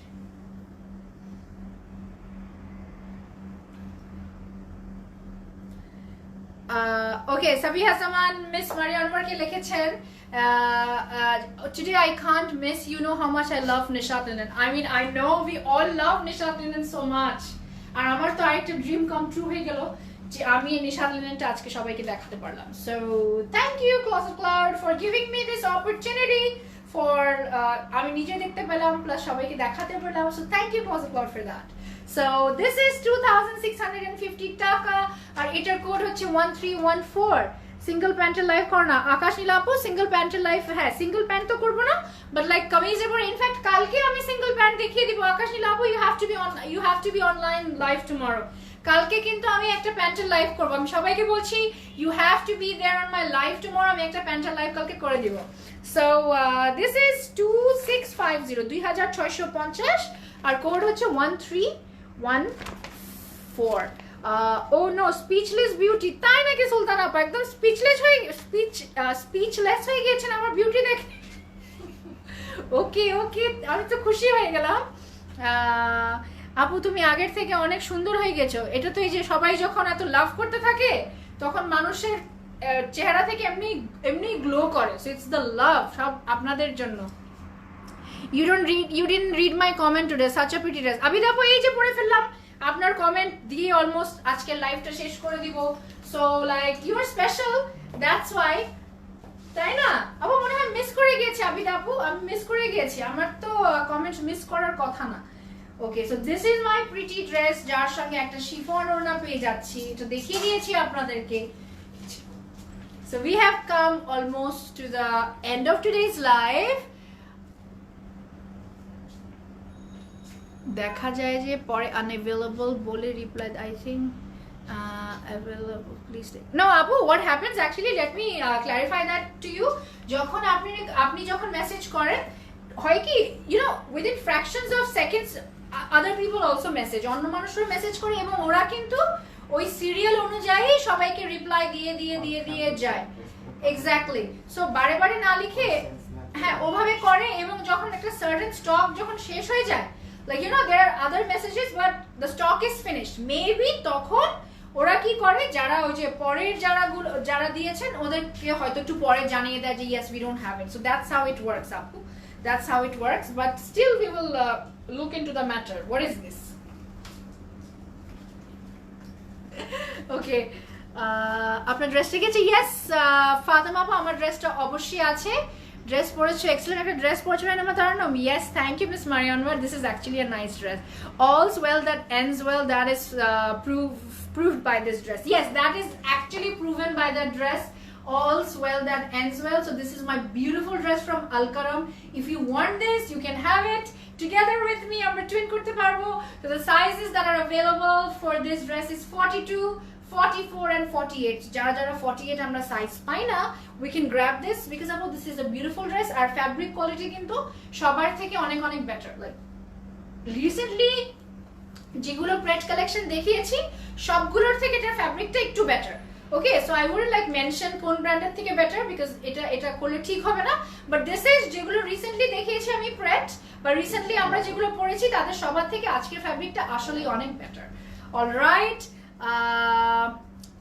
ওকে, সাবিহা জামান মিস মারিয়া আনোয়ারকে লিখেছেন today I can't miss, you know how much I love Nishat Linnen. I mean I know we all love Nishat Linnen so much. আর আমার তো আরেকটা ড্রিম কাম ট্রু হয়ে গেল যে আমি নিশাত লিনেনটা আজকে সবাইকে দেখাতে পারলাম। So thank you Clothes Cloud for giving me this opportunity for আমি নিজে দেখতে পেলাম প্লাস সবাইকে দেখাতে পারলাম। So thank you Clothes Cloud for that. So this is 2650 টাকা আর এটার কোড হচ্ছে 1314। সিঙ্গেল প্যান্টের লাইভ করো না আকাশ নীলা আপু, সিঙ্গেল প্যান্টের লাইভ। হ্যাঁ সিঙ্গেল প্যান্ট তো করবো না, বাট লাইক কামিজের পর ইনফ্যাক্ট কালকে আমি সিঙ্গেল প্যান্ট দেখিয়ে দিব। আকাশ নীলা আপু you have to be online live tomorrow. কালকে কিন্তু আমি একটা প্যান্টের লাইভ করবো। আমি সবাইকে বলছি you have to be there on my live tomorrow. আমি একটা প্যান্টের লাইভ কালকে করে দিব। সো দিস ইজ 2650 2650 আর কোড হচ্ছে 1314। ও নো স্পিচলেস বিউটি, তাই নাকি সুলতান আপা? একদম স্পিচলেস হয়ে গিয়েছেন আমার বিউটি দেখে। ওকে ওকে, আমি তো খুশি হয়ে গেলাম। আপু তুমি আগের থেকে অনেক সুন্দর হয়ে গেছো। এটা তো এই যে সবাই যখন এত লাভ করতে থাকে তখন মানুষের চেহারা থেকে এমনি এমনি গ্লো করে। সো ইটস দ্য লাভ, সব আপনাদের জন্য। You didn't read my comment today, such a pretty dress. Abid আপু এই যে পরে ফেললাম, আপনার কমেন্ট দিয়ে অলমোস্ট আজকের লাইভটা শেষ করে দিব। So like you are special, that's why. তাই না আপু? মনে হয় মিস করে গিয়েছি আবিদ আপু, আমি মিস করে গিয়েছি। আমার তো কমেন্ট মিস করার কথা না। Okay, so this is my pretty dress, যার সঙ্গে একটা শিফন ওড়না পেয়ে যাচ্ছি। এটা দেখিয়ে দিয়েছি আপনাদেরকে। So we have come almost to the end of today's live. দেখা যায় যে পরে আনঅ্যাভেলেবল বলে reply, I think available please take. No apu, what happens actually, let me clarify that to you. যখন আপনি যখন মেসেজ করেন হয় কি, you know, within fractions of seconds other people also message, অন্য মানুষরা মেসেজ করে এবং ওরা কিন্তু ওই সিরিয়াল অনুযায়ী সবাইকে রিপ্লাই দিয়ে দিয়ে দিয়ে দিয়ে যায়। এক্স্যাক্টলি। সো বারে বারে না লিখে হ্যাঁ ওভাবে করে এবং যখন একটা সার্টেন স্টক যখন শেষ হয়ে যায়, like you know there are other messages but the stock is finished, maybe তখন ওরা কি করে, যারা ওই যে পরের যারা দিয়েছেন ওদেরকে হয়তো একটু পরে জানিয়ে দেয় যে yes we don't have it. So that's how it works আপু, that's how it works, but still we will look into the matter. What is this? Okay, আপনার ড্রেসটা গেছে? ইয়েস ফাতেমা আপু, আমার ড্রেসটা অবশ্যই আছে। ড্রেস পরেছো, এক্সেলেন্ট একটা ড্রেস পরেছো Rainama Taranum. Yes, thank you miss Marianwar, this is actually a nice dress. All's well that ends well, that is proved by this dress. Yes, that is actually proven by that dress. All's well that ends well. So this is my beautiful dress from Alkaram. If you want this, you can have it together with me. I'm twin kurte parbo. So the sizes that are available for this dress is 42, 44 and 48. Jara jara 48 আমরা size পাই না, we can grab this because আপু this is a beautiful dress. আর fabric quality কিন্তু সবার থেকে অনেক অনেক better. Like recently যেগুলো প্রেট কালেকশন দেখিয়েছি সবগুলোর থেকে এটার ফ্যাব্রিকটা একটু better. Okay, so I would like mention কোন ব্র্যান্ডের থেকে বেটার বিকজ এটা করলে ঠিক হবে না, বাট দিস ইজ যেগুলো রিসেন্টলি দেখিয়েছি আমি প্রেট বা রিসেন্টলি আমরা যেগুলো পরেছি তাদের সবার থেকে আজকের ফ্যাব্রিকটা আসলেই অনেক বেটার। অলরাইট,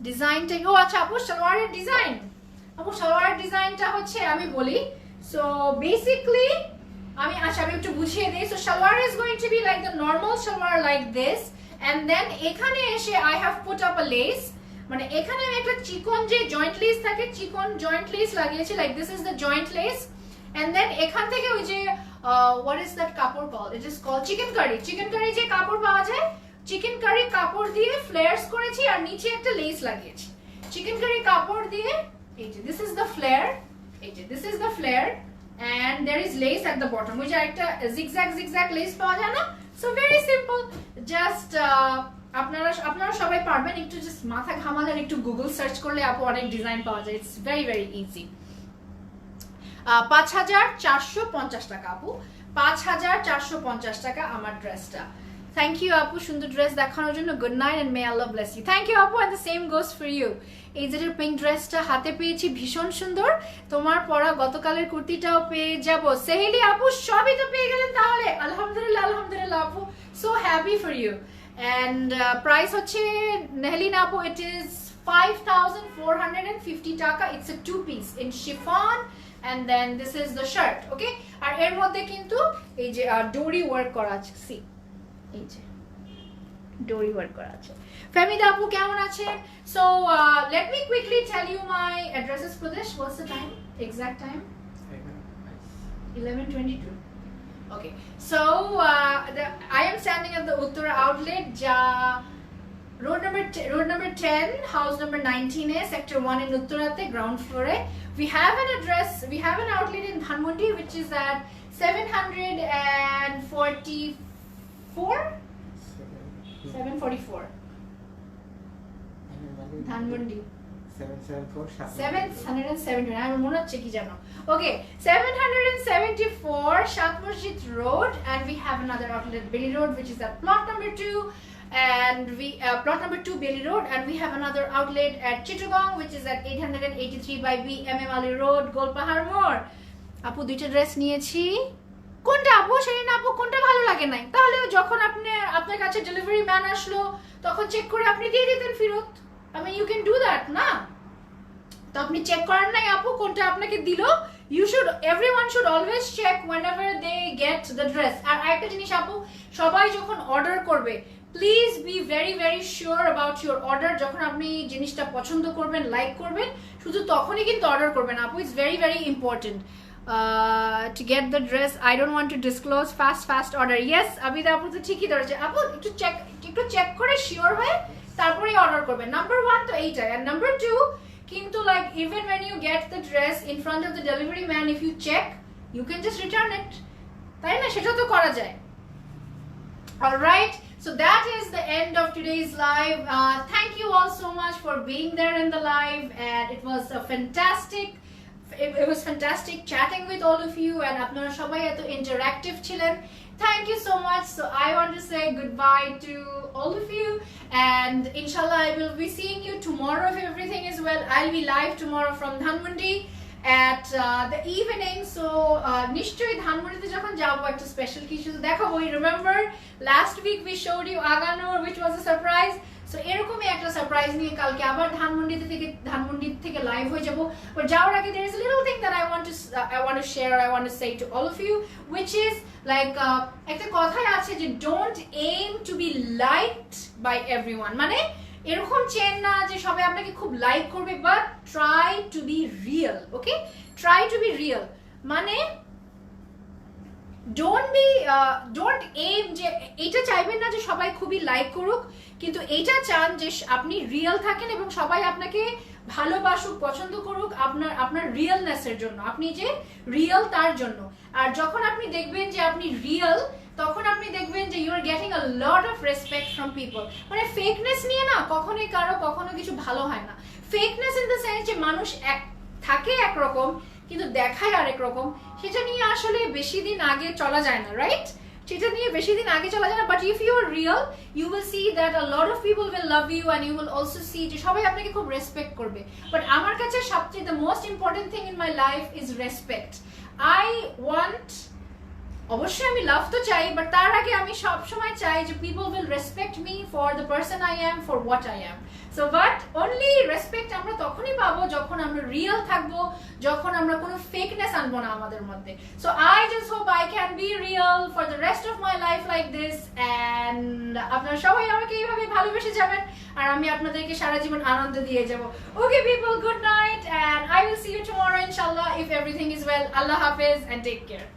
ডিজাইনটা ও আচ্ছা আপু সালোয়ারের ডিজাইন, আপু সালোয়ারের ডিজাইনটা হচ্ছে আমি বলি। সো বেসিকলি আমি একটু বুঝিয়ে দিই। সো salwar is going to be like the normal salwar like this, and then এখানে এসে I have put up a lace, মানে এখানে আমি একটা চিকন যে জয়েন্ট লেস থাকে, চিকন জয়েন্ট লেস লাগিয়েছি, like this is the joint lace, and then এখান থেকে ওই যে হোয়াট ইজ দ্যাট কাপড় call, it is call chikankari. Chikankari যে কাপড় পাওয়া যায়, চিকেন কারি কাপড় দিয়ে ফ্লেয়ার্স করেছি আর নিচে একটা লেস লাগিয়েছি। চিকেন কারি কাপড় দিয়ে এই যে দিস ইজ দ্য ফ্লেয়ার, এই যে this is the flare and there is lace at the bottom, which are একটা zigzag lace পাওয়া যায় না। সো ভেরি সিম্পল, জাস্ট আপনারা সবাই পারবেন, একটু জাস্ট মাথা ঘামালেন, একটু গুগল সার্চ করলে আপু অনেক ডিজাইন পাওয়া যায়। It's very very easy. 5450 টাকা আপু, 5450 টাকা আমার ড্রেসটা। থ্যাংক ইউ আপু সুন্দর ড্রেস দেখানোর জন্য। Good night and may Allah bless you. Thank you আপু, and the same goes for you. এই যে পিঙ্ক ড্রেসটা হাতে পেয়েছি, ভীষণ সুন্দর। তোমার পরা গতকালের কুর্তিটাও পেয়ে যাব। সেহেলি আপু সবই তো পেয়ে গেলেন তাহলে, আলহামদুলিল্লাহ আলহামদুলিল্লাহ আপু, so happy for you. And price হচ্ছে নেহলিন আপু, ইট ইজ 5450 টাকা। It's a 2 piece in chiffon and then this is the shirt. ওকে, আর এর মধ্যে কিন্তু এই যে ডোরি ওয়ার্ক করা আছে, সি এই যে ডোরি ওয়ার্ক করা আছে। ফাহমিদা আপু কেমন আছেন? So let me quickly tell you my addresses for this. What's the time, exact time? 11:22. Okay, so I am standing at the Uttara outlet, road number 10, house number 19A, sector 1 in Uttarate, ground floor. We have an address, we have an outlet in Dhanmondi which is at 744 Dhanmondi 770, আমি মনে হচ্ছে কি জানো। Okay, 774 Shat Masjid Road, and we have another outlet at Bailey Road which is at plot number 2, and we plot number 2 Bailey Road, and we have another outlet at Chittagong which is at 883 by B MM Ali Road, Golpahar More. আপু দুইটা dress নিয়েছি, কোনটা আপু সেদিন আপু কোনটা ভালো লাগে নাই, তাহলে যখন আপনার কাছে ডেলিভারি ম্যান আসলো তখন চেক করে আপনি দিয়ে দিতেন ফেরত। I mean you can do that না, তো আপনি চেক করেন নাই আপু কোনটা আপনাকে দিলো। everyone should always check whenever they get the dress. আর আরেকটা জিনিস আপু, সবাই যখন অর্ডার করবে please be very very sure about your order. যখন আপনি জিনিসটা পছন্দ করবেন, লাইক করবেন, শুধু তখনই কিন্তু অর্ডার করবেন আপু। It's very very important to get the dress. I don't want to disclose, fast order. Yes, Abida আপু তো ঠিকই ধরেছে আপু, একটু চেক করে শিওর হয়ে তারপরেই অর্ডার করবেন। নাম্বার 1 তো এইটা, and number 2 কিন্তু like even when you get the dress in front of the delivery man, if you check you can just return it, তাই না? সেটা তো করা যায়। All right, so that is the end of today's live. Thank you all so much for being there in the live, and it was a fantastic chatting with all of you, and আপনারা সবাই এত interactive ছিলেন। Thank you so much. So I want to say goodbye to all of you, and inshallah I will be seeing you tomorrow if everything is well. I'll be live tomorrow from Dhanmondi at the evening. So নিশ্চয়ই ধানমন্ডিতে যখন যাবো একটা special কিছু দেখাবো। Remember last week we showed you Aganur, which was a surprise. So এরকমই একটা surprise নিয়ে কালকে আবার ধানমন্ডি থেকে লাইভ হয়ে যাব। বাট যাওয়ার আগে there is a little thing that I want to share, I want to say to all of you, which is like একটা কথাই আছে যে don't aim to be liked by everyone, মানে এরকম চেন না যে সবাই আপনাকে খুব লাইক করবে, but try to be real. Okay, try to be real মানে ডোন্ট এম যে এইটা চাইবেন না যে সবাই খুবই লাইক করুক, কিন্তু এইটা চান যে আপনি রিয়েল থাকেন এবং সবাই আপনাকে ভালোবাসুক, পছন্দ করুক আপনার রিয়েলনেসের জন্য, আপনি যে রিয়েল তার জন্য। আর যখন আপনি দেখবেন যে আপনি রিয়েল, তখন আপনি দেখবেন যে you are getting a lot of respect from people. মানে ফেকনেস নিয়ে না কখনোই কখনো কিছু ভালো হয় না। ফেকনেস ইন দ্য সেন্স যে মানুষ থাকে একরকম কিন্তু দেখায় আরেক রকম, সেটা নিয়ে আসলে বেশি দিন আগে চলা যায় না, রাইট? সেটা নিয়ে বেশি দিন আগে চলা যায় না। But if you are real, you will see that a lot of people will love you and you will also see যে সবাই আপনাকে খুব রেসপেক্ট করবে। বাট আমার কাছে সবচেয়ে the most important thing in my life is respect. I want, অবশ্যই আমি লাভ তো চাই, বাট তার আগে আমি সবসময় চাই যে people will respect me for the person I am, for what I am. So but only respect আমরা তখনই পাবো যখন আমরা রিয়েল থাকবো, যখন আমরা কোনো ফেকনেস আনবো না আমাদের মধ্যে। So I just hope I can be real for the rest of my life like this, and আপনারা সবাই আমাকে এইভাবে ভালোবেসে যাবেন আর আমি আপনাদেরকে সারা জীবন আনন্দ দিয়ে যাবো। Okay people, good night, and I will see you tomorrow ইনশাআল্লাহ ইফ এভরিথিং ইজ ওয়েল। আল্লাহ হাফেজ অ্যান্ড টেক কেয়ার।